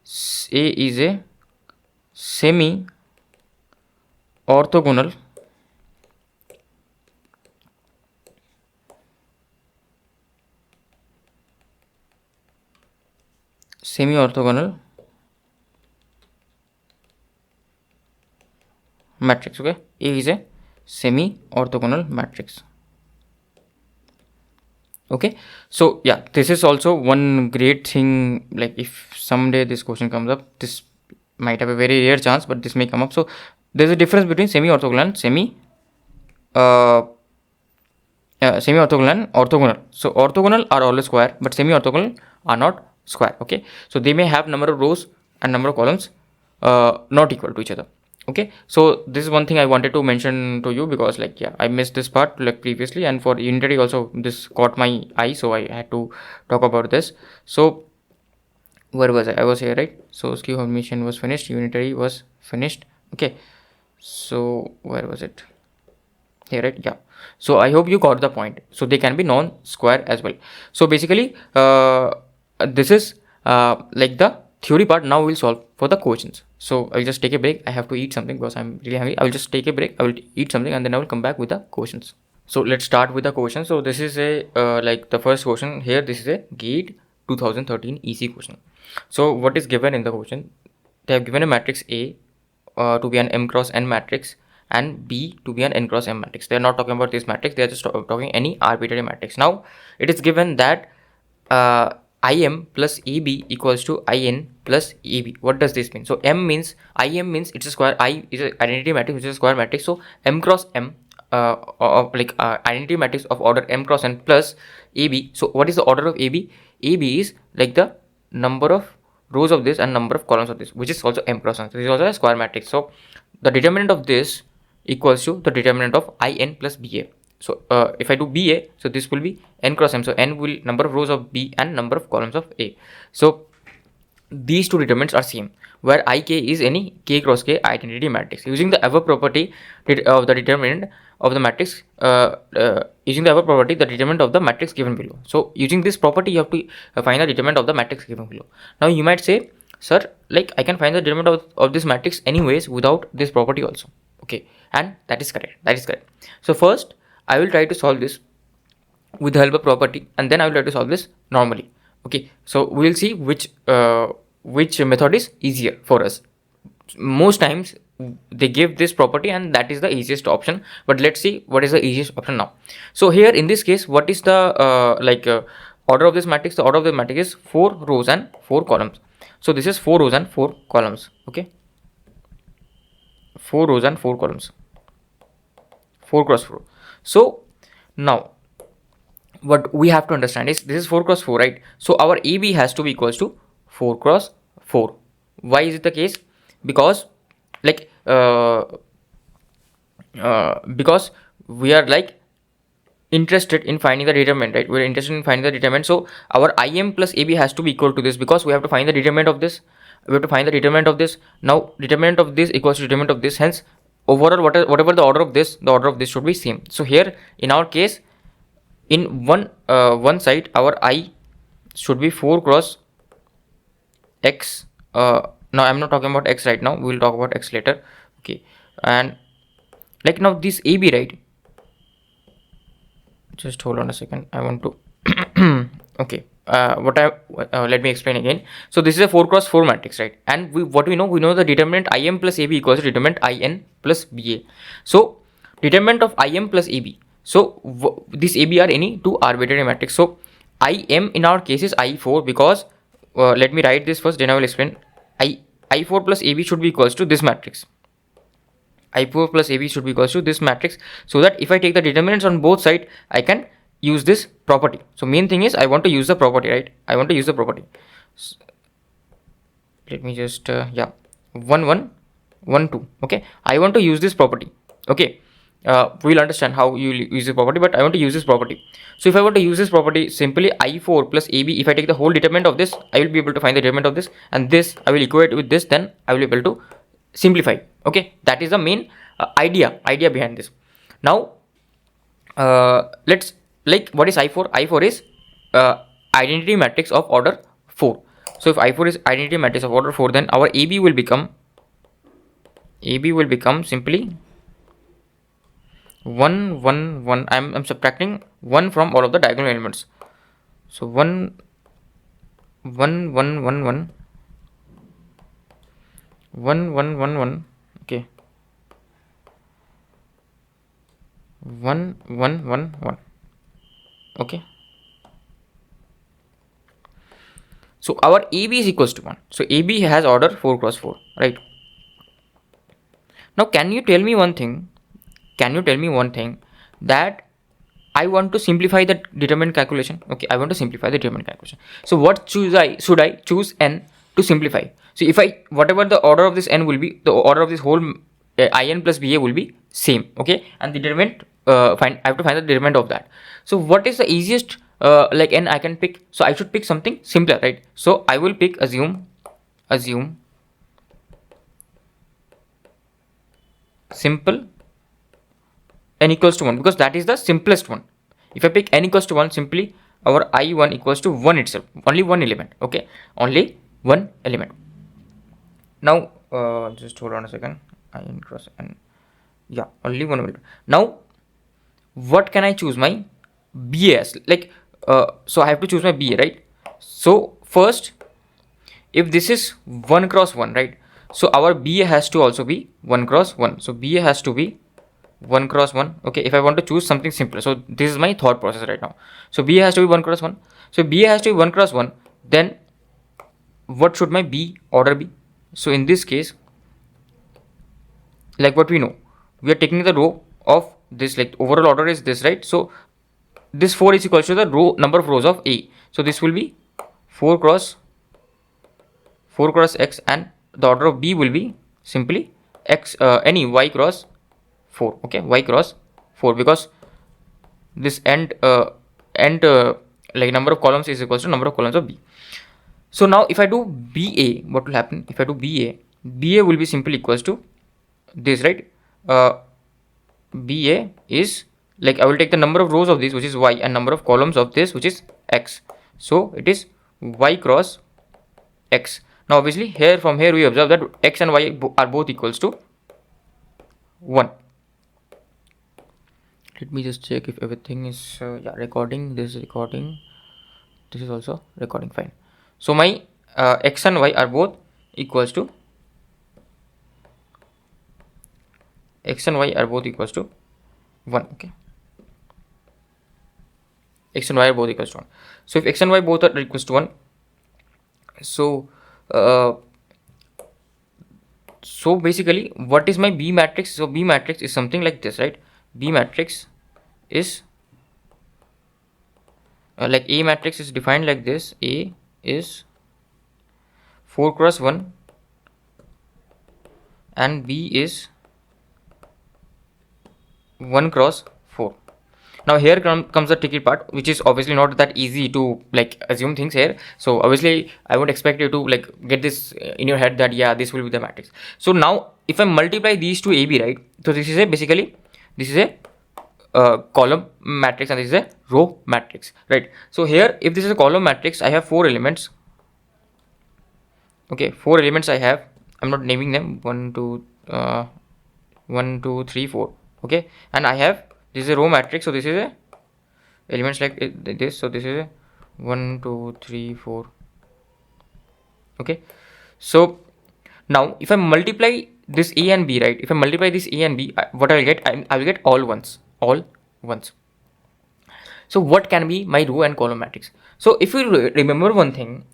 semi orthogonal matrix. Okay, A is a semi orthogonal matrix. Okay, so yeah, this is also one great thing. Like if someday this question comes up, this might have a very rare chance, but this may come up. So there's a difference between semi-orthogonal and semi-orthogonal and orthogonal. So orthogonal are always square, but semi-orthogonal are not square. Okay, so they may have number of rows and number of columns not equal to each other. Okay, so this is one thing I wanted to mention to you, because like, yeah, I missed this part like previously, and for unitary also this caught my eye, so I had to talk about this. So where was I was here, right? So skew Hermitian was finished, unitary was finished. Okay, so where was it? Here, right? Yeah, so I hope you got the point. So they can be non-square as well. So basically this is like the theory part. Now we'll solve for the questions. So I'll just take a break. I have to eat something because I'm really hungry. I will just take a break. I will eat something and then I will come back with the questions. So let's start with the question. So this is a like the first question here. This is a GATE 2013 easy question. So what is given in the question? They have given a matrix A to be an M cross N matrix and B to be an N cross M matrix. They are not talking about this matrix. They are just talking any arbitrary matrix. Now it is given that IM plus EB equals to IN plus EB. What does this mean? So IM means it's a square. I is an identity matrix, which is a square matrix. So M cross M, identity matrix of order M cross N plus AB. So what is the order of AB? AB is like the number of rows of this and number of columns of this, which is also M cross N. So this is also a square matrix. So the determinant of this equals to the determinant of IN plus BA. So if I do BA, so this will be N cross M. So N will number of rows of B and number of columns of A. So these two determinants are same. where ik is any k cross k identity matrix. Using the above property of the determinant of the matrix, using the above property, the determinant of the matrix given below. So using this property, you have to find the determinant of the matrix given below. Now you might say, sir, like I can find the determinant of this matrix anyways without this property also. Okay, and that is correct. That is correct. So first, I will try to solve this with the help of property, and then I will try to solve this normally. Okay, so we will see which method is easier for us. Most times they give this property and that is the easiest option, but let's see what is the easiest option now. So here in this case, what is the order of this matrix? The order of the matrix is 4 rows and 4 columns. So this is 4 rows and 4 columns. Okay, 4 rows and 4 columns, 4 cross 4. So now what we have to understand is this is 4 cross 4, right? So our AB has to be equals to 4 cross 4. Why is it the case? Because like because we are like interested in finding the determinant, right? We're interested in finding the determinant. So our IM plus AB has to be equal to this, because we have to find the determinant of this. We have to find the determinant of this. Now determinant of this equals to determinant of this. Hence overall whatever the order of this, the order of this should be same. So here in our case, in one side our I should be 4 cross x. Now I'm not talking about x right now, we will talk about x later. Okay, and like now this AB, right? Just hold on a second, I want to okay, let me explain again. So this is a 4 cross 4 matrix, right? And what we know the determinant IM plus AB equals to determinant IN plus BA. So determinant of IM plus AB, so this AB are any two arbitrary matrix. So IM in our case is I4, because let me write this first, then I will explain. I4 plus AB should be equals to this matrix. I4 plus AB should be equals to this matrix, so that if I take the determinants on both sides, I can use this property. So main thing is I want to use the property, right? I want to use the property. So let me just 1 1 1 2. Okay, I want to use this property. Okay, we will understand how you use this property, but I want to use this property. So if I want to use this property, simply I4 plus AB, if I take the whole determinant of this, I will be able to find the determinant of this, and this I will equate with this, then I will be able to simplify. Okay, that is the main idea behind this. Now let's, like, what is I4? I4 is identity matrix of order 4. So if I4 is identity matrix of order 4, then our AB will become simply 1 1 1. I'm subtracting 1 from all of the diagonal elements. So 1 1 1 1 1 1 1 1 1. Okay, 1 1 1 1. Okay, so our AB is equals to 1. So AB has order 4 cross 4, right? Now can you tell me one thing? That I want to simplify the determinant calculation. Okay, I want to simplify the determinant calculation. So what should I choose n to simplify? So if whatever the order of this n will be, the order of this whole IN plus BA will be same. Okay, and the determinant I have to find the determinant of that. So what is the easiest like n I can pick? So I should pick something simpler, right? So I will pick assume simple n equals to 1, because that is the simplest one. If I pick n equals to 1, simply our I1 equals to 1 itself, only one element. Okay, only one element. Now just hold on a second, IN cross n, yeah, only one element. Now what can I choose my BA as? Like so I have to choose my BA, right? So first, if this is 1 cross 1, right, so our BA has to also be 1 cross 1. So BA has to be 1 cross 1. Okay, if I want to choose something simpler, so this is my thought process right now. So BA has to be 1 cross 1. So BA has to be 1 cross 1. Then what should my B order be? So in this case, like what we know, we are taking the row of this, like overall order is this, right? So this 4 is equal to the row number of rows of A. So this will be 4 cross x, and the order of B will be simply x any y cross 4. Okay, y cross 4, because this end like number of columns is equal to number of columns of B. So now if I do BA, what will happen? If I do BA will be simply equals to this, right? BA is like, I will take the number of rows of this, which is y, and number of columns of this, which is x. So it is y cross x. Now obviously here, from here we observe that x and y are both equals to 1. Let me just check if everything is yeah, recording. This is recording, this is also recording, fine. So my x and y are both equals to 1. Okay, x and y are both equals to 1. So if x and y both are equals to 1, so so basically what is my B matrix? So B matrix is something like this, right? B matrix is like A matrix is defined like this. A is 4 cross 1 and B is 1 cross 4. Now here comes the tricky part, which is obviously not that easy to like assume things here. So obviously I would expect you to like get this in your head that yeah, this will be the matrix. So now if I multiply these two AB, right? So this is a basically this is a column matrix and this is a row matrix, right? So here if this is a column matrix, I have 4 elements. Okay, 4 elements I have. I'm not naming them. 1 2 3 4. Okay, and I have, this is a row matrix, so this is a elements like this, so this is a 1 2 3 4. Okay, so now if I multiply this A and B, right? If I multiply this A and B, what I will get? I will get all ones. So what can be my row and column matrix? So if you remember one thing,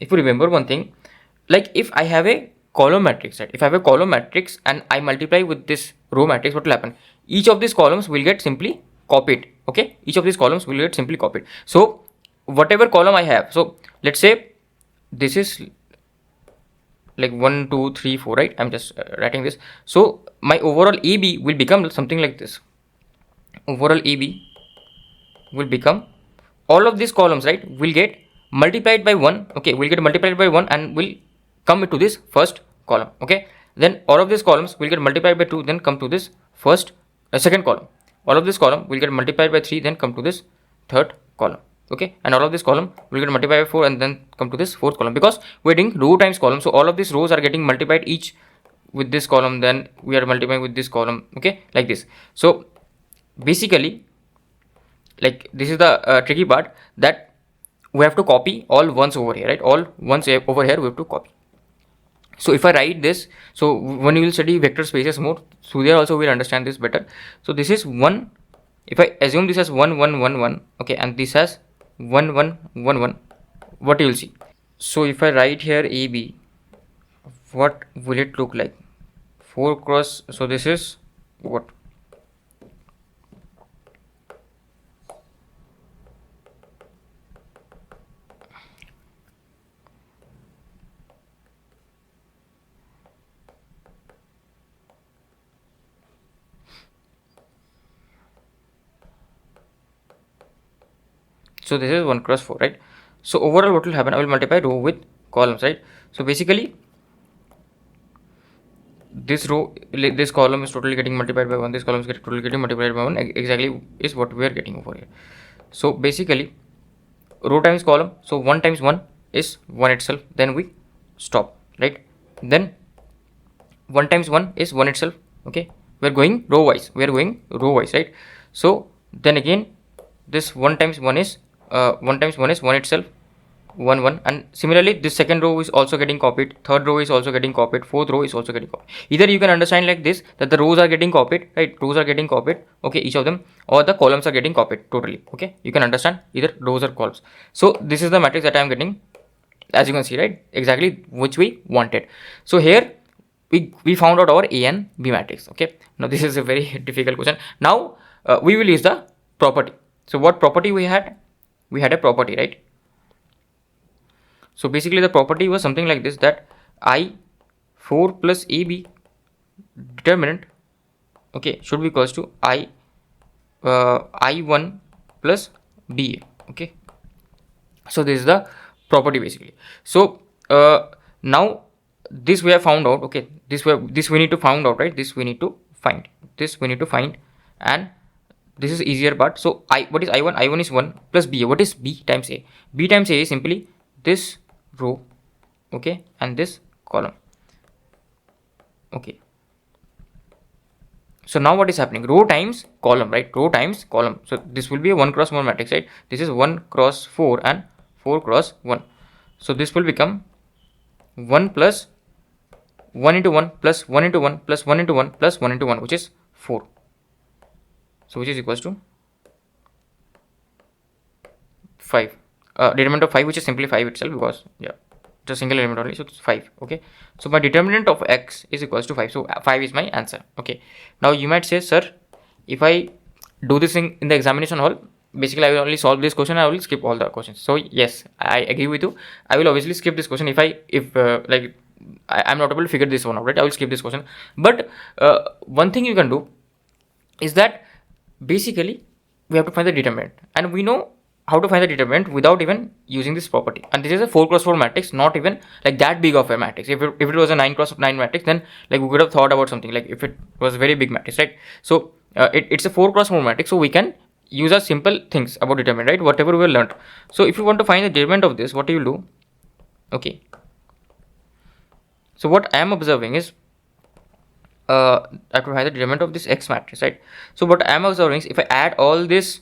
like if I have a column matrix, right? If I have a column matrix and I multiply with this row matrix, what will happen? Each of these columns will get simply copied. Okay, each of these columns will get simply copied. So whatever column I have, so let's say this is like 1 2 3 4, right? I'm just writing this. So my overall AB will become something like this. Overall AB will become, all of these columns, right, will get multiplied by 1. Okay, will get multiplied by 1 and will come into this first column. Okay, then all of these columns will get multiplied by 2, then come to this second column. All of this column will get multiplied by 3, then come to this third column. Okay, and all of this column will get multiplied by 4 and then come to this fourth column, because we're doing row times column. So all of these rows are getting multiplied each with this column, then we are multiplying with this column. Okay, like this. So basically, like this is the tricky part, that we have to copy all ones over here, right? All ones over here we have to copy. So if I write this, so when you will study vector spaces more, so there also will understand this better. So this is 1, if I assume this as 1 1 1 1, okay, and this has 1 1 1 1, what you will see? So if I write here AB, what will it look like? 4 cross, so this is what? So this is 1 cross 4, right? So overall what will happen? I will multiply row with columns, right? So basically this row, this column is totally getting multiplied by 1, this column is totally getting multiplied by 1, exactly is what we are getting over here. So basically row times column, so 1 times 1 is 1 itself, then we stop, right? Then 1 times 1 is 1 itself. Okay, we are going row wise, right? So then again this 1 times 1 is 1 times 1 is 1 itself, 1 1, and similarly this second row is also getting copied, third row is also getting copied, fourth row is also getting copied. Either you can understand like this, that the rows are getting copied, right? Rows are getting copied, okay, each of them, or the columns are getting copied totally. Okay, you can understand either rows or columns. So this is the matrix that I am getting, as you can see, right? Exactly which we wanted. So here we found out our A and B matrix. Okay, now this is a very difficult question. Now we will use the property. So what property we had? We had a property, right? So basically the property was something like this, that I4 plus AB determinant, okay, should be equals to I1 plus BA. Okay, so this is the property basically. So now this we have found out. Okay, this we need to find out, right? This we need to find, and this is easier part. So what is I1? I1 is 1 plus b. What is b times a? B times a is simply this row, okay, and this column. Okay, so now what is happening? Row times column, right? Row times column. So this will be a 1 cross 1 matrix, right? This is 1 cross 4 and 4 cross 1. So this will become 1 plus 1 into 1 plus 1 into 1 plus 1 into 1 plus 1 into 1, which is 4. So which is equals to 5. Determinant of 5, which is simply 5 itself, because it's a single element only, so it's 5. Okay, so my determinant of x is equals to 5. So 5 is my answer. Okay, now you might say, sir, if I do this in the examination hall, basically I will only solve this question, I will skip all the questions. So yes, I agree with you. I will obviously skip this question if I'm not able to figure this one out, right? I will skip this question. But one thing you can do is that basically we have to find the determinant, and we know how to find the determinant without even using this property. And this is a 4 cross 4 matrix, not even like that big of a matrix. If it was a 9 cross 9 matrix, then like we could have thought about something like if it was a very big matrix, right? So it's a 4 cross 4 matrix, so we can use our simple things about determinant, right? Whatever we learned. So if you want to find the determinant of this, what you will do? Okay, so what I am observing is I have to find the determinant of this X matrix, right? So what I am observing is if I add all these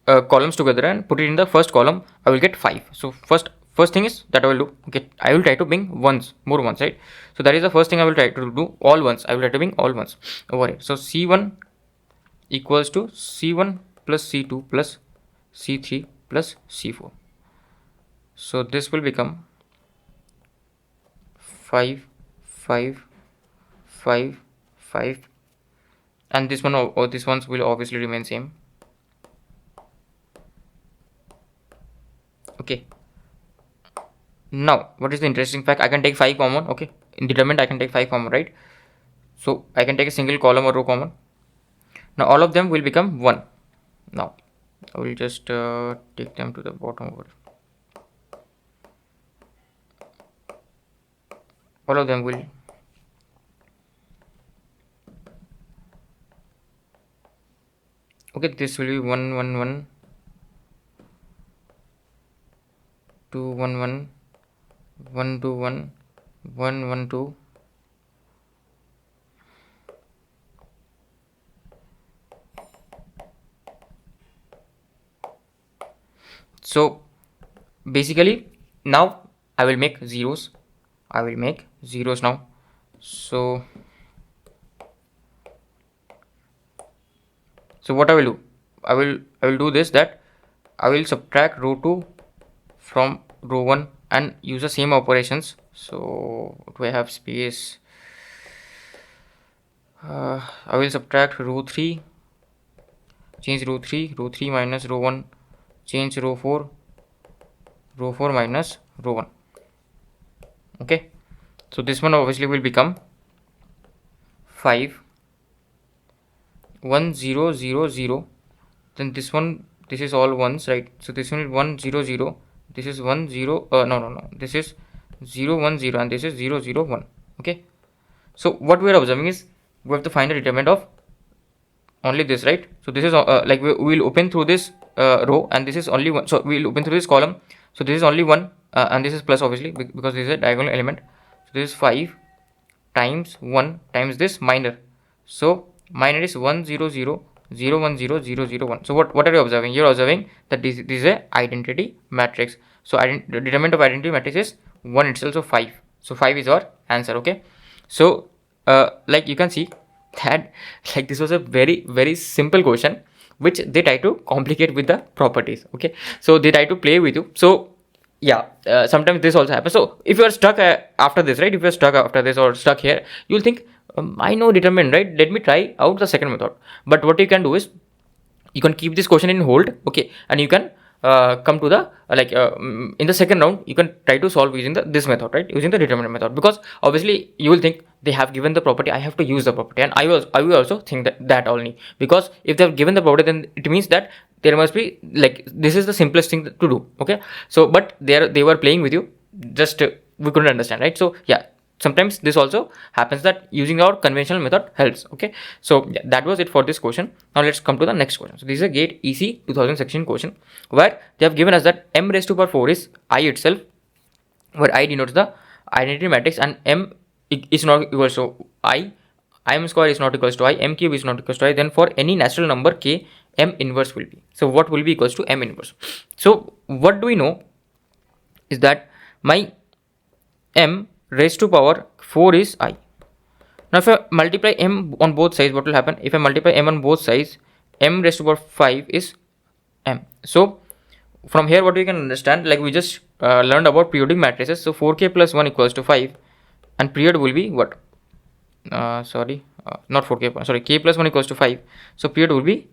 columns together and put it in the first column, I will get 5. So first thing is that I will do, okay, I will try to bring more ones, right? So that is the first thing I will try to do, all ones. I will try to bring all ones over here. So C1 equals to C1 plus C2 plus C3 plus C4. So this will become 5, 5, 5, 5, and this one or these ones will obviously remain same. Okay, now what is the interesting fact? I can take 5 common. Okay, in determinant I can take 5 common, right? So I can take a single column or row common. Now all of them will become 1. Now I will just take them to the bottom over. All of them will okay, this will be 1 1 1 2 1 1 1 2 1 1 1 2 So basically now I will make zeros. Now. So what I will do, I will do this, that I will subtract row 2 from row 1 and use the same operations. So do I have space? I will subtract row 3, change row 3 minus row 1, change row 4 minus row 1. Okay, so this one obviously will become 5 1 0 0 0. Then this is all ones, right? So this one is 1 0 0, this is 1 0 no, this is 0 1 0, and this is 0 0 1. Okay, so what we are observing is we have to find the determinant of only this, right? So this is like we will open through this row, and this is only one. So we will open through this column, so this is only one, and this is plus obviously because this is a diagonal element. So this is 5 times 1 times this minor. So minor is 1 0 0 0 1 0 0 0 1. So what are you observing? You are observing that this is a identity matrix. So the determinant of identity matrix is 1 itself, so 5. So 5 is our answer. Okay, so like you can see that like this was a very very simple question which they try to complicate with the properties. Okay, so they try to play with you. So yeah, sometimes this also happens. So if you are stuck after this, right, if you are stuck after this or stuck here, you will think I know determinant, right? Let me try out the second method. But what you can do is you can keep this question in hold, okay, and you can come to the in the second round you can try to solve using this method, right, using the determinant method, because obviously you will think they have given the property, I have to use the property, and I will also think that only, because if they have given the property, then it means that there must be like this is the simplest thing to do. Okay, so but they were playing with you, just we couldn't understand, right? So yeah, sometimes this also happens that using our conventional method helps. Okay, so yeah, that was it for this question. Now let's come to the next question. So this is a GATE EC 2016 question where they have given us that m raised to power 4 is I itself, where I denotes the identity matrix and m is not equals to I, m square is not equals to I, m cube is not equals to I. Then for any natural number k, m inverse will be. So what will be equals to m inverse? So what do we know is that my m raised to power 4 is I. Now if I multiply m on both sides, what will happen? If I multiply m on both sides, m raised to power 5 is m. So from here what we can understand, like we just learned about periodic matrices. So 4k plus 1 equals to 5, and period will be what? Not 4k, sorry, k plus 1 equals to 5. So period will be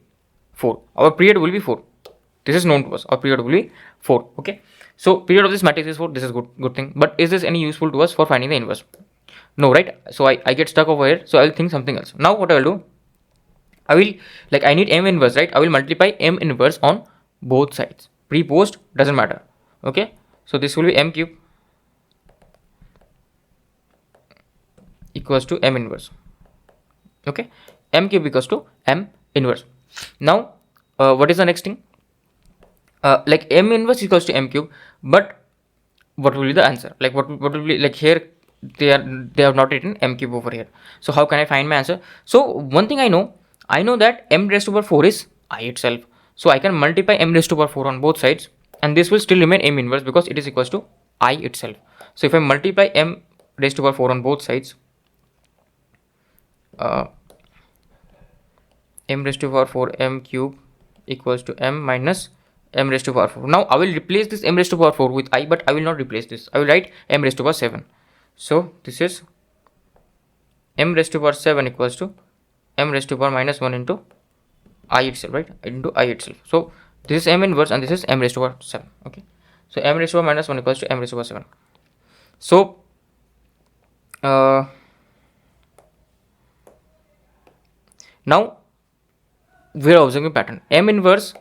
4. Our period will be 4. This is known to us. Our period will be 4. Okay. So period of this matrix is 4. This is good thing. But is this any useful to us for finding the inverse? No, right? So I get stuck over here. So I will think something else. Now what I will do? I will, like, I need m inverse, right? I will multiply m inverse on both sides. Pre, post, doesn't matter. Okay. So this will be m cube equals to m inverse. Okay. M cube equals to m inverse. Now what is the next thing? Like m inverse equals to m cube, but what will be the answer? Like what will be, like here they have not written m cube over here. So how can I find my answer? So one thing I know that m raised to power 4 is I itself. So I can multiply m raised to power 4 on both sides, and this will still remain m inverse because it is equals to I itself. So if I multiply m raised to power 4 on both sides, m raised to power 4 m cube equals to m minus m raised to power 4. Now I will replace this m raised to power 4 with I, but I will not replace this. I will write m raised to power 7. So this is m raised to power 7 equals to m raised to power minus 1 into I itself, right? Into I itself. So this is m inverse and this is m raised to power 7. Okay. So m raised to power minus 1 equals to m raised to power 7. So now we are observing a pattern. M inverse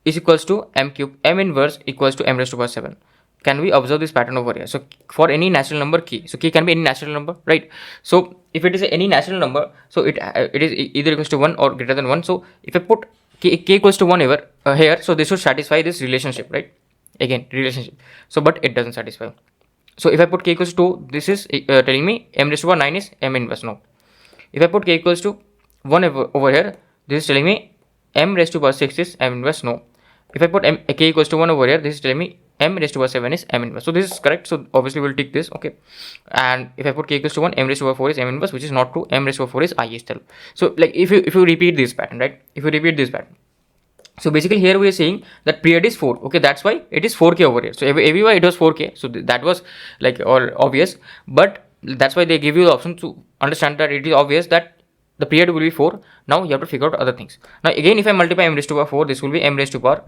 is equals to m cube, m inverse equals to m raised to power 7. Can we observe this pattern over here? So for any natural number k, so k can be any natural number, right? So if it is any natural number, so it is either equals to 1 or greater than 1. So if I put k equals to 1 here, so this should satisfy this relationship, right? Again, relationship. So but it doesn't satisfy. So if I put k equals to 2, this is telling me m raised to power 9 is m inverse. No. If I put k equals to 1 over here, this is telling me m raised to power 6 is m inverse. No. If I put k equals to 1 over here, this is telling me m raised to power 7 is m inverse. So this is correct. So obviously we'll tick this. Okay. And if I put k equals to 1, m raised to power 4 is m inverse, which is not true. M raised to power 4 is I itself. So like if you repeat this pattern, right? If you repeat this pattern. So basically here we are saying that period is 4. Okay, that's why it is 4k over here. So everywhere it was 4k. So that was like all obvious. But that's why they give you the option to understand that it is obvious that the period will be 4. Now you have to figure out other things. Now again, if I multiply m raised to power 4, this will be m raised to power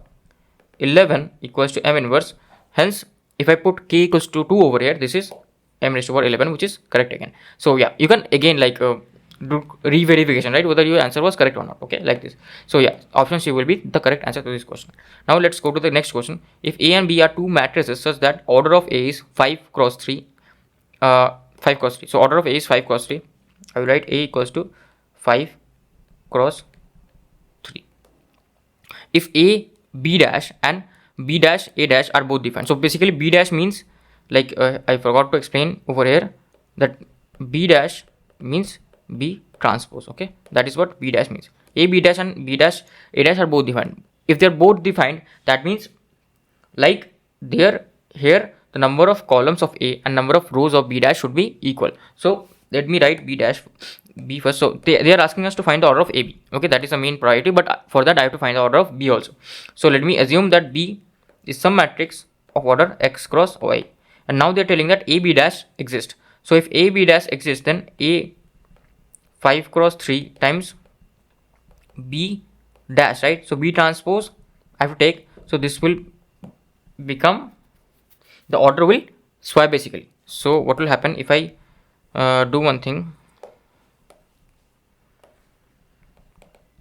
11 equals to m inverse. Hence, if I put k equals to 2 over here, this is m raised to power 11, which is correct again. So yeah, you can again like do re-verification, right, whether your answer was correct or not. Okay, like this. So yeah, option C will be the correct answer to this question. Now let's go to the next question. If A and B are two matrices such that order of A is 5 cross 3, 5 cross 3. So order of A is 5 cross 3. I will write A equals to 5 cross 3. If A, B dash and B dash, A dash are both defined. So basically B dash means, like I forgot to explain over here, that B dash means B transpose. Okay, that is what B dash means. A, B dash and B dash, A dash are both defined. If they are both defined, that means like here the number of columns of A and number of rows of B dash should be equal. So let me write B dash B first. So they are asking us to find the order of AB. Okay, that is the main priority, but for that I have to find the order of B also. So let me assume that B is some matrix of order x cross y, and now they are telling that A B dash exists. So if A B dash exists, then A 5 cross 3 times B dash, right? So B transpose I have to take. So this will become, the order will swap basically. So what will happen if I do one thing?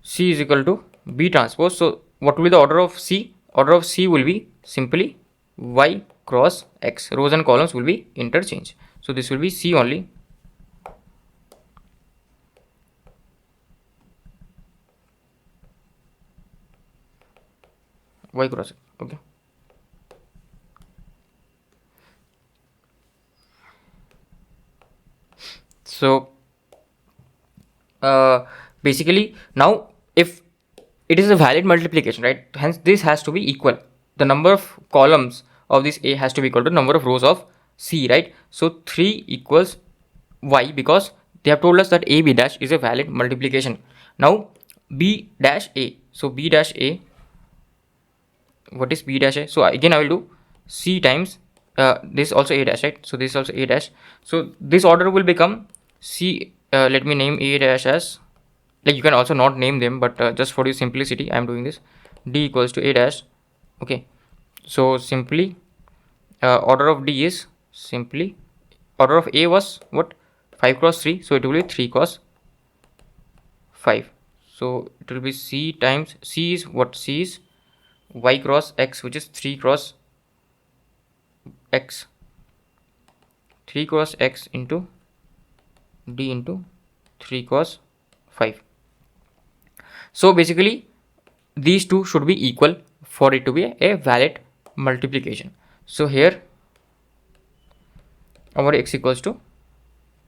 C is equal to B transpose. So what will be the order of C? Order of C will be simply Y cross x. Rows and columns will be interchanged. So this will be C only. Y cross x. Okay. So basically now if it is a valid multiplication, right, hence this has to be equal. The number of columns of this A has to be equal to number of rows of C, right? So 3 equals Y, because they have told us that AB dash is a valid multiplication. Now B dash A. So B dash A, what is B dash A? So again I will do C times this also A dash, right? So this is also A dash. So this order will become C. Let me name A dash as, like, you can also not name them, but just for your simplicity I am doing this. D equals to A dash. Okay, so simply order of D is simply, order of A was what, 5 cross 3, so it will be 3 cross 5. So it will be C times, C is what, C is Y cross X, which is 3 cross X, 3 cross X into D into 3 cross 5. So basically these two should be equal for it to be a valid multiplication. So here our x equals to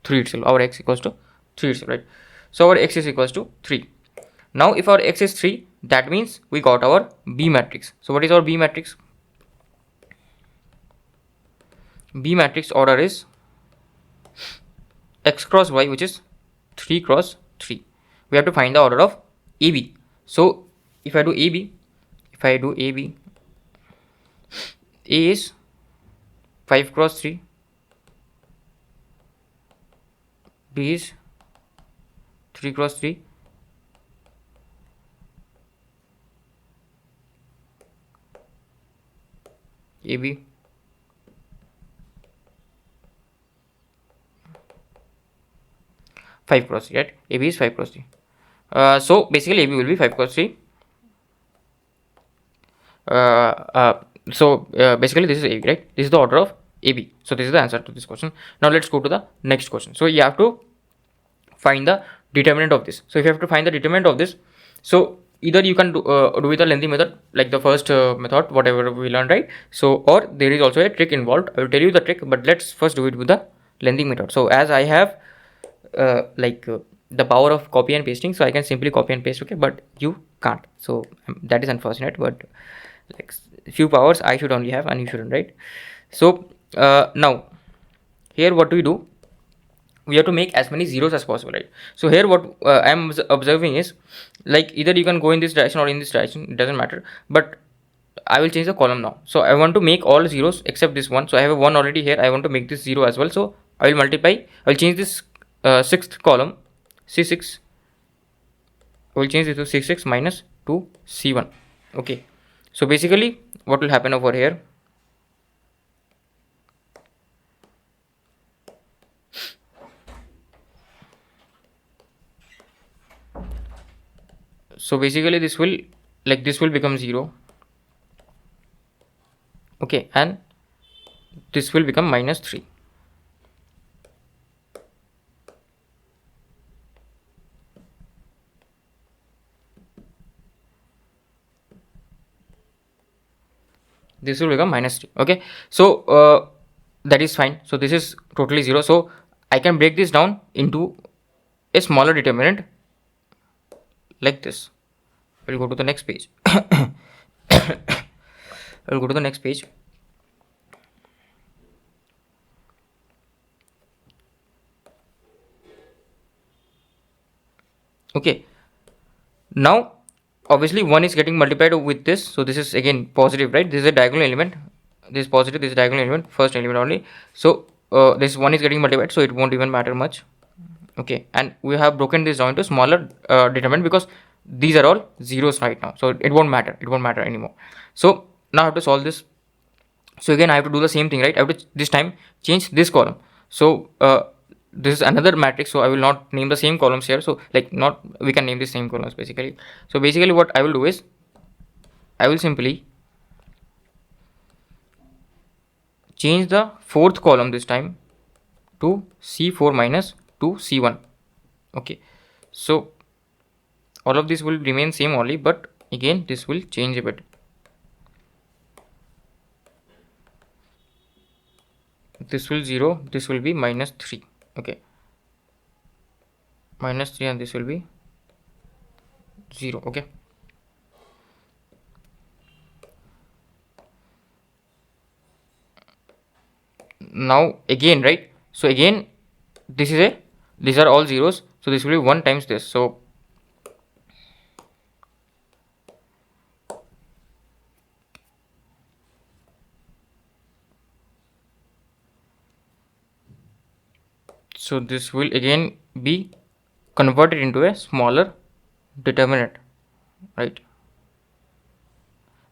3 itself, our x equals to 3 itself, right? So our x is equals to 3. Now if our x is 3, that means we got our B matrix. So what is our B matrix? B matrix order is x cross y, which is 3 cross 3. We have to find the order of AB. So if I do AB, A is 5 cross 3, B is 3 cross 3, AB five cross 3, right? AB is 5 cross 3. So basically AB will be 5 cross 3. Basically this is AB, right? This is the order of AB. So this is the answer to this question. Now let's go to the next question. So you have to find the determinant of this. So if you have to find the determinant of this, so either you can do with the lengthy method, like the first method, whatever we learned, right? So, or there is also a trick involved. I will tell you the trick, but let's first do it with the lengthy method. So as I have the power of copy and pasting, so I can simply copy and paste, okay, but you can't. So that is unfortunate, but like few powers I should only have and you shouldn't, right? So now here what do we do? We have to make as many zeros as possible, right? So here what I am observing is, like, either you can go in this direction or in this direction, it doesn't matter, but I will change the column now. So I want to make all zeros except this one. So I have a 1 already here. I want to make this 0 as well. So I will multiply, I will change this sixth column C6, I will change it to C6 minus to C1. Okay, so basically what will happen over here, so basically this will, like, this will become 0, okay, and this will become minus 3. This will become minus 3. Okay, so that is fine. So this is totally 0. So I can break this down into a smaller determinant like this. I will go to the next page. I will go to the next page. Okay, now obviously 1 is getting multiplied with this, so this is again positive, right? This is a diagonal element, this is positive, this is diagonal element, first element only. So this 1 is getting multiplied, so it won't even matter much. Okay, and we have broken this down to smaller determinant because these are all zeros right now, so it won't matter anymore. So now I have to solve this. So again I have to do the same thing, right? I have to this time change this column. So this is another matrix, so I will not name the same columns here. So like, not, we can name the same columns basically. So basically what I will do is, I will simply change the fourth column this time to C4 minus to C1. Okay, so all of this will remain same only, but again this will change a bit. This will 0, this will be minus 3. Okay, minus 3 and this will be 0. Okay, now again, right? So again this is a, these are all zeros, so this will be 1 times this. So this will again be converted into a smaller determinant, right?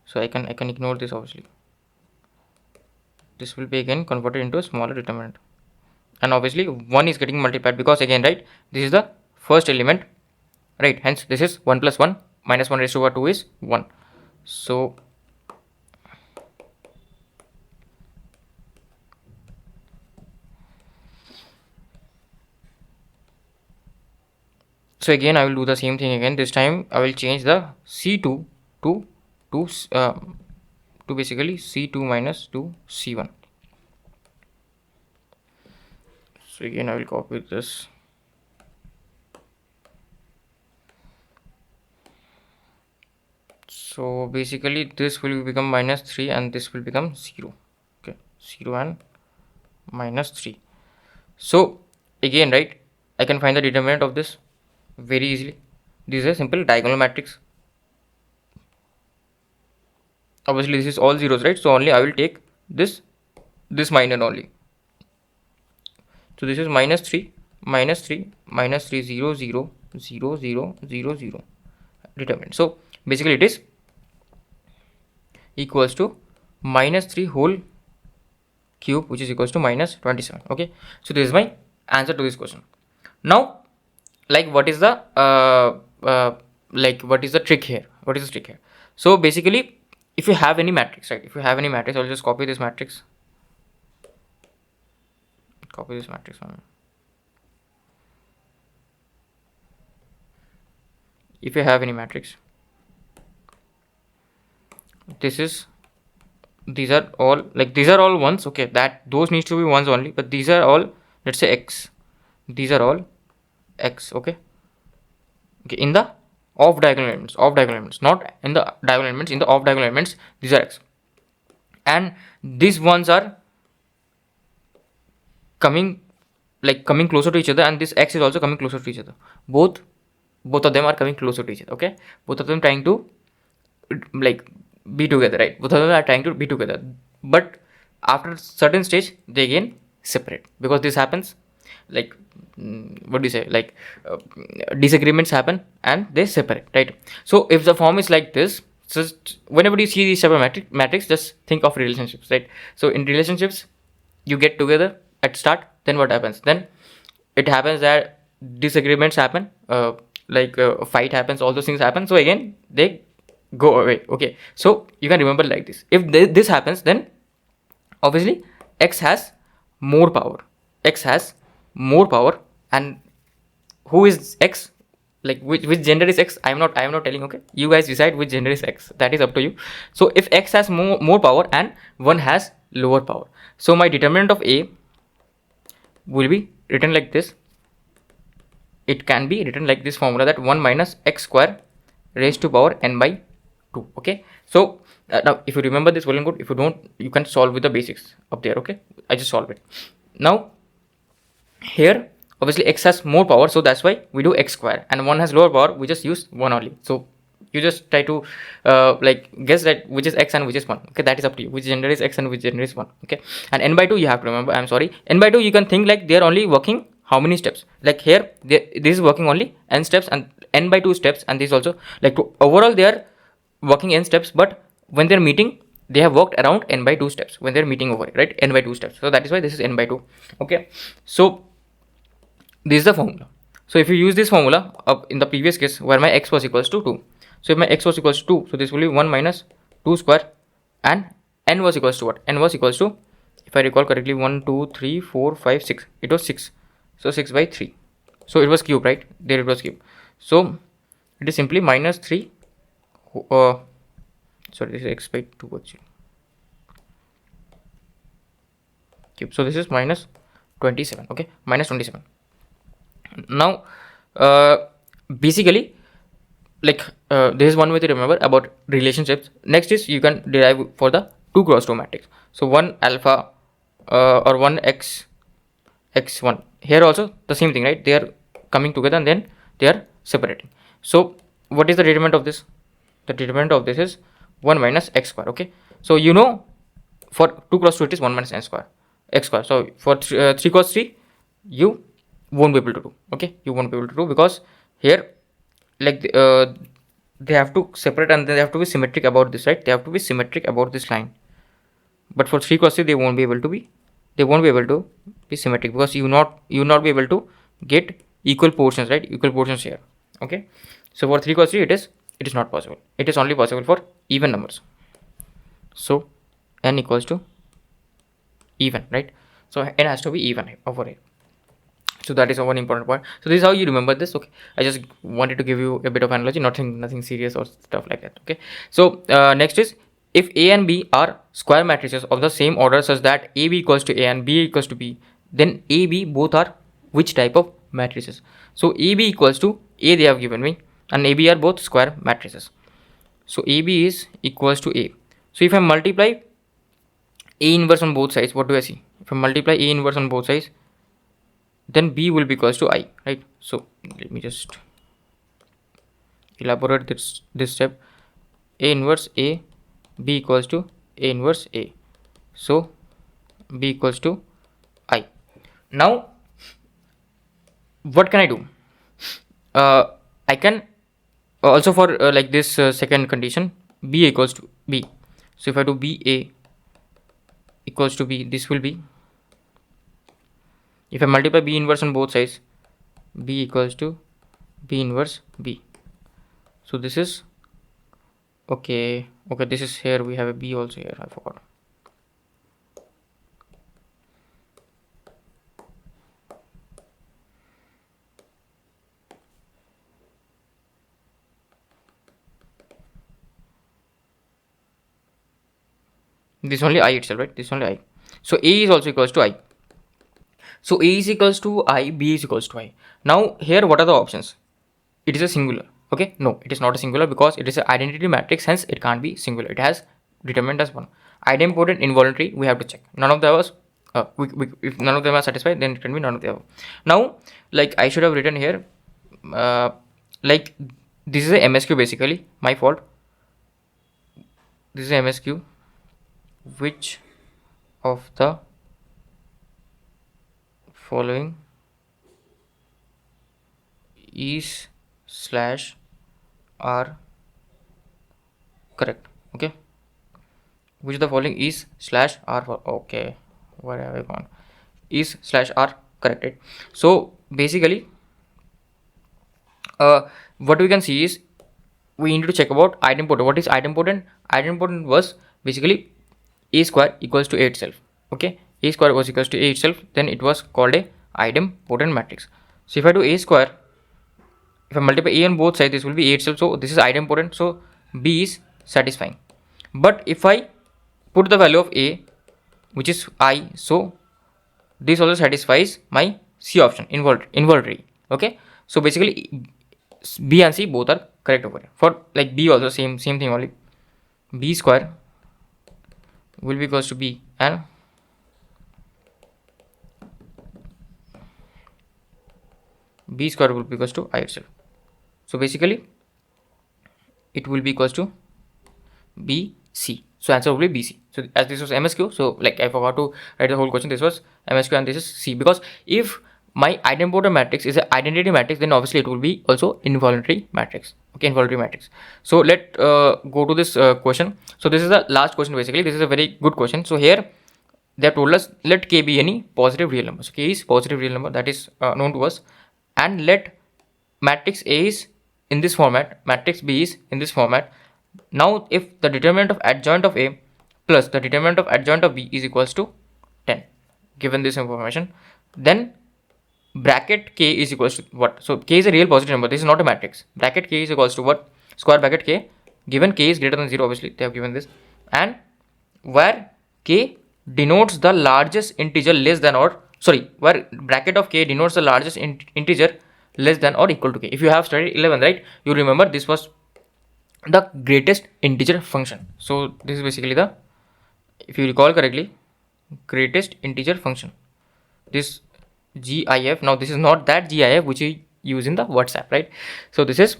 So I can ignore this obviously. This will be again converted into a smaller determinant, and obviously 1 is getting multiplied because again, right, this is the first element, right? Hence this is 1 plus 1 minus 1 raised to 2 is 1. So again I will do the same thing again. This time I will change the C2 to basically C2 minus to C1. So again I will copy this. So basically this will become minus 3 and this will become 0. Okay, 0 and minus 3. So again, right, I can find the determinant of this very easily. This is a simple diagonal matrix. Obviously this is all zeros, right? So only I will take this minor only. So this is minus 3 minus 3 minus 3 0 0 0 0 0 0 determinant. So basically it is equals to minus 3 whole cube, which is equals to minus 27. Okay, so this is my answer to this question. Now, like, what is the what is the trick here? What is the trick here? So basically, if you have any matrix, right? If you have any matrix, I'll just copy this matrix. Copy this matrix on. If you have any matrix, this is, these are all, like, these are all ones. Okay, that those needs to be ones only, but these are all, let's say x, these are all x. Okay, in the off diagonal elements, not in the diagonal elements, in the off diagonal elements, these are x, and these ones are coming closer to each other, and this x is also coming closer to each other. Both of them are coming closer to each other. Okay, both of them trying to be together, right? Both of them are trying to be together, but after a certain stage they again separate, because this happens, what do you say, disagreements happen and they separate, right? So if the form is like this, just whenever you see these type of matrix, just think of relationships, right? So in relationships, you get together at start, then what happens? Then it happens that disagreements happen, fight happens, all those things happen, so again they go away. Okay, so you can remember like this. If this happens, then obviously x has more power, and who is x, like which gender is x, I am not telling. Okay, you guys decide which gender is x, that is up to you. So if x has more power and one has lower power, so my determinant of a will be written like this. It can be written like this formula, that 1 minus x square raised to power n by 2. Okay, so now if you remember this, well and good. If you don't, you can solve with the basics up there. Okay, I just solve it. Now here obviously x has more power, so that's why we do x square, and 1 has lower power, we just use 1 only. So you just try to guess that which is x and which is 1. Okay, that is up to you, which gender is x and which gender is 1. Okay, and n by 2 you have to remember, I'm sorry, n by 2 you can think like they are only working how many steps, like here this is working only n steps and n by 2 steps, and this also, like, overall they are working n steps, but when they're meeting they have worked around n by 2 steps when they're meeting over, right? N by 2 steps, so that is why this is n by 2. Okay, so this is the formula. So if you use this formula up in the previous case where my x was equals to 2, so if my x was equals to 2, so this will be 1 minus 2 square, and n was equals to what? N was equals to if I recall correctly, 1 2 3 4 5 6, it was 6, so 6 by 3, so it was cube, right? There it was cube, so it is simply minus 3, sorry, this is x by 2 actually, cube, so this is minus 27. Okay, minus 27. Now basically, like there is one way to remember about relationships. Next is you can derive for the 2 cross 2 matrix. So 1 alpha or 1 x1, here also the same thing, right? They are coming together and then they are separating. So what is the determinant of this? The determinant of this is 1 minus x square. Okay, so you know, for 2 cross 2 it is 1 minus x square. So for 3 cross 3 you won't be able to do. Okay, you won't be able to do, because here, like they have to separate and they have to be symmetric about this, right? They have to be symmetric about this line. But for 3 cross 3 they won't be able to be symmetric, because you will not be able to get equal portions, right? Equal portions here. Okay, so for 3 cross 3 it is not possible. It is only possible for even numbers. So n equals to even, right? So n has to be even over here. So that is one important point. So this is how you remember this. Okay, I just wanted to give you a bit of analogy, nothing serious or stuff like that. Okay, so next is, if A and B are square matrices of the same order such that AB equals to A and B equals to B, then AB both are which type of matrices? So AB equals to A, they have given me, and AB are both square matrices. So AB is equals to A. So if I multiply A inverse on both sides, what do I see? If I multiply A inverse on both sides, then B will be equals to I, right? So let me just elaborate this step. A inverse A, B equals to A inverse A, so B equals to I. Now what can I do? I can also, for like this second condition, B equals to B. So if I do B A equals to B, this will be, if I multiply B inverse on both sides, B equals to B inverse B. So this is okay, this is, here we have a B also here, I forgot. This only I itself, right? This only I. So A is also equals to I. So A is equals to I, B is equals to I. Now here what are the options? It is a singular. Okay, no, it is not a singular, because it is an identity matrix, hence it can't be singular. It has determinant as 1. Idempotent, involuntary, we have to check. None of the others, if none of them are satisfied, then it can be none of the above. Now, like I should have written here, like this is a MSQ basically, my fault. This is a MSQ. Which of the following is slash are correct? Okay, which of the following is slash are for, okay, where have I gone? Is slash are correct, right? So basically what we can see is, we need to check about idempotent. What is idempotent? Idempotent was basically A square equals to A itself. Okay, A square was equals to A itself, then it was called a idempotent matrix. So if I do A square, if I multiply A on both sides, this will be A itself, so this is idempotent, so B is satisfying. But if I put the value of A, which is I, so this also satisfies my C option, involuntary. Okay, so basically B and C both are correct over here. For like B also same thing only. B square will be equals to B, and B square will be equals to I itself. So basically it will be equals to BC. So answer will be BC. So as this was MSQ, so like I forgot to write the whole question. This was MSQ and this is C, because if my idempotent matrix is an identity matrix, then obviously it will be also involuntary matrix. Okay, involuntary matrix. So let go to this question. So this is the last question basically. This is a very good question. So here they have told us, let K be any positive real number. So K is positive real number, that is known to us, and let matrix A is in this format, matrix B is in this format. Now if the determinant of adjoint of A plus the determinant of adjoint of B is equals to 10. Given this information, then bracket k is equals to what? So k is a real positive number. This is not a matrix. Bracket k is equals to what? Square bracket k. Given k is greater than 0, obviously they have given this, and where k denotes the largest integer less than or sorry, where bracket of k denotes the largest integer less than or equal to k. If you have studied 11, right, you remember this was the greatest integer function. So this is basically the, if you recall correctly, greatest integer function. This GIF, now this is not that GIF which you use in the WhatsApp, right? So this is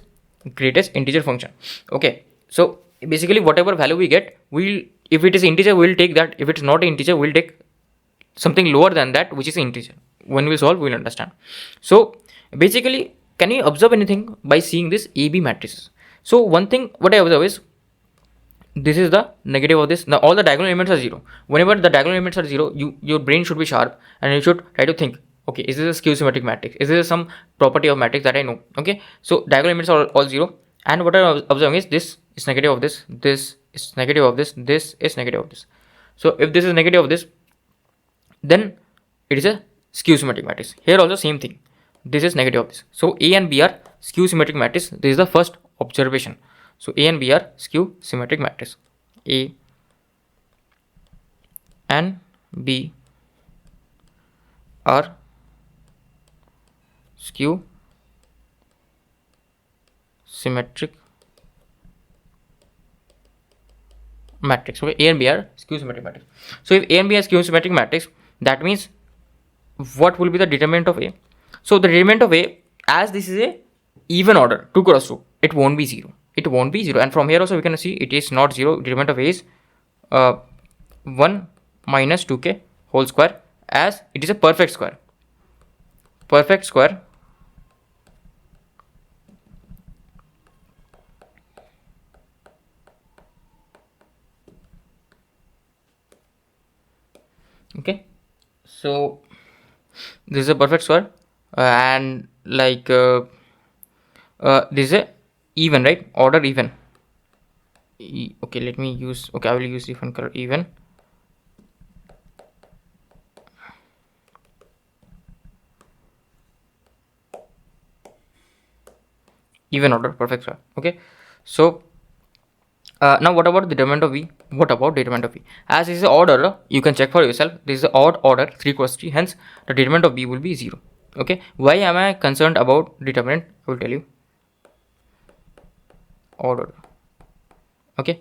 greatest integer function. Okay, so basically whatever value we get, we'll, if it is integer, we'll take that. If it's not an integer, we'll take something lower than that which is integer. When we solve, we'll understand. So basically, can you observe anything by seeing this AB matrices? So one thing what I observe is, this is the negative of this. Now all the diagonal elements are 0. Whenever the diagonal elements are 0, your brain should be sharp and you should try to think, okay, is this a skew symmetric matrix? Is this some property of matrix that I know? Okay, so diagonal elements are all 0, and what I'm observing is this is negative of this, this is negative of this, this is negative of this. So if this is negative of this, then it is a skew symmetric matrix. Here also same thing, this is negative of this. So A and B are skew symmetric matrix. This is the first observation. So A and B are skew symmetric matrix. A and B are skew symmetric matrix. Okay, A and B are skew symmetric matrix. So if A and B are skew symmetric matrix, that means what will be the determinant of A? So the determinant of A, as this is a even order 2 cross 2, it won't be 0. It won't be 0, and from here also we can see it is not 0. Determinant of A is 1 minus 2k whole square, as it is a perfect square. Perfect square okay, so this is a perfect square, and like this is a even, right, order even. Okay, let me use, okay, I will use different color, even. Even order perfect square. Okay, so now what about the determinant of V? What about determinant of V? As this is order, you can check for yourself. This is the odd order 3 cross 3, hence the determinant of V will be 0. Okay, why am I concerned about determinant? I will tell you. Order. Okay,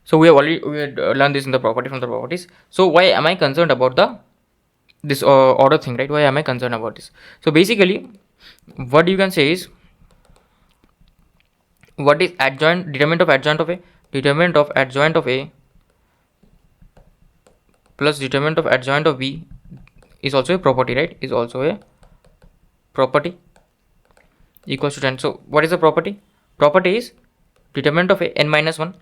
so we have already learned this in the property, from the properties. So why am I concerned about the this order thing, right? Why am I concerned about this? So basically what you can say is, what is adjoint, determinant of adjoint of A? Determinant of adjoint of A plus determinant of adjoint of B is also a property, right? Is also a property, equals to 10. So what is the property? Property is determinant of A n minus 1.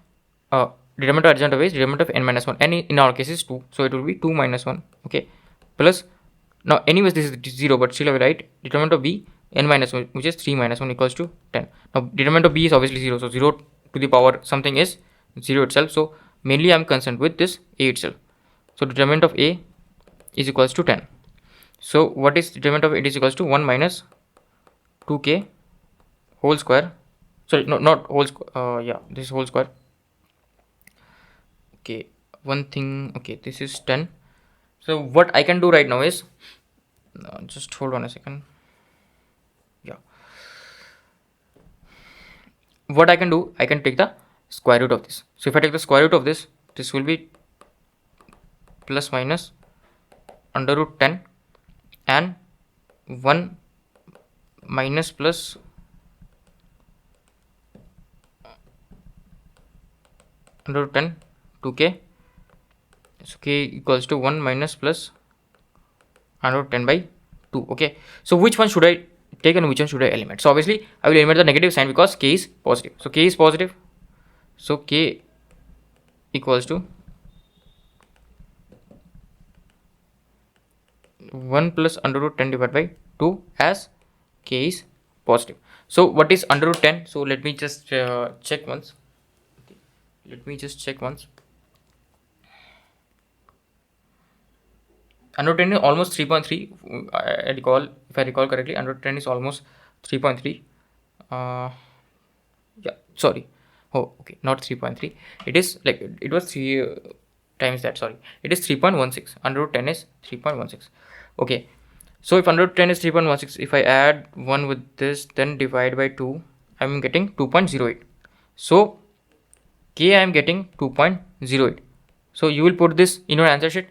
Determinant of adjoint of A is determinant of n minus 1. N in our case is 2, so it will be 2 minus 1. Okay, plus, now anyways this is 0, but still I will write determinant of B n minus 1, which is 3 minus 1 equals to 10. Now determinant of B is obviously 0, so 0 to the power something is 0 itself. So mainly I am concerned with this A itself. So determinant of A is equals to 10. So what is determinant of it is equals to 1 minus 2k whole square. Sorry, no, not whole square. Yeah, this is whole square. Okay, one thing. Okay, this is 10. So what I can do right now is, just hold on a second. Yeah, what I can do, I can take the square root of this. So if I take the square root of this, this will be plus minus under root 10 and 1 minus plus under root 10 2k. So k equals to 1 minus plus under root 10 by 2. Okay, so which one should I take and which one should I element? So obviously I will element the negative sign because k is positive. So k is positive, so k equals to 1 plus under root 10 divided by 2, as k is positive. So what is under root 10? So let me just check once. Let me just check once. 110 is almost 3.3. I recall, if I recall correctly, 110 is almost 3.3. Yeah, sorry. Oh, okay, not 3.3. It is like it was 3 times that. Sorry, it is 3.16. 110 is 3.16. Okay, so if 110 is 3.16, if I add 1 with this, then divide by 2, I'm getting 2.08. So k I am getting 2.08. So you will put this in your answer sheet?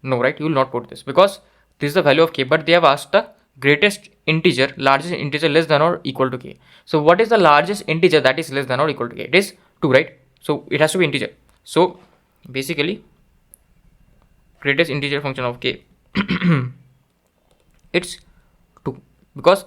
No, right? You will not put this because this is the value of k, but they have asked the greatest integer, largest integer less than or equal to k. So what is the largest integer that is less than or equal to k? It is 2, right? So it has to be integer. So basically greatest integer function of k it's 2 because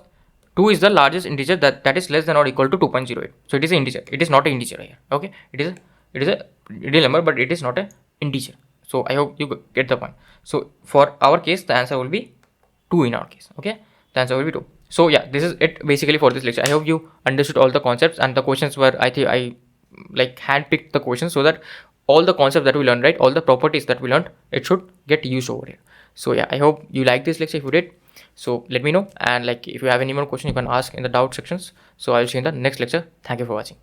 2 is the largest integer that is less than or equal to 2.08. So it is an integer. It is not an integer here. Okay, it is a real number, but it is not an integer. So I hope you get the point. So for our case, the answer will be 2 in our case. Okay, the answer will be 2. So yeah, this is it basically for this lecture. I hope you understood all the concepts, and the questions were, I think I like handpicked the questions so that all the concepts that we learned, right, all the properties that we learned, it should get used over here. So yeah, I hope you like this lecture. If you did, so let me know, and like if you have any more questions, you can ask in the doubt sections. So I'll see you in the next lecture. Thank you for watching.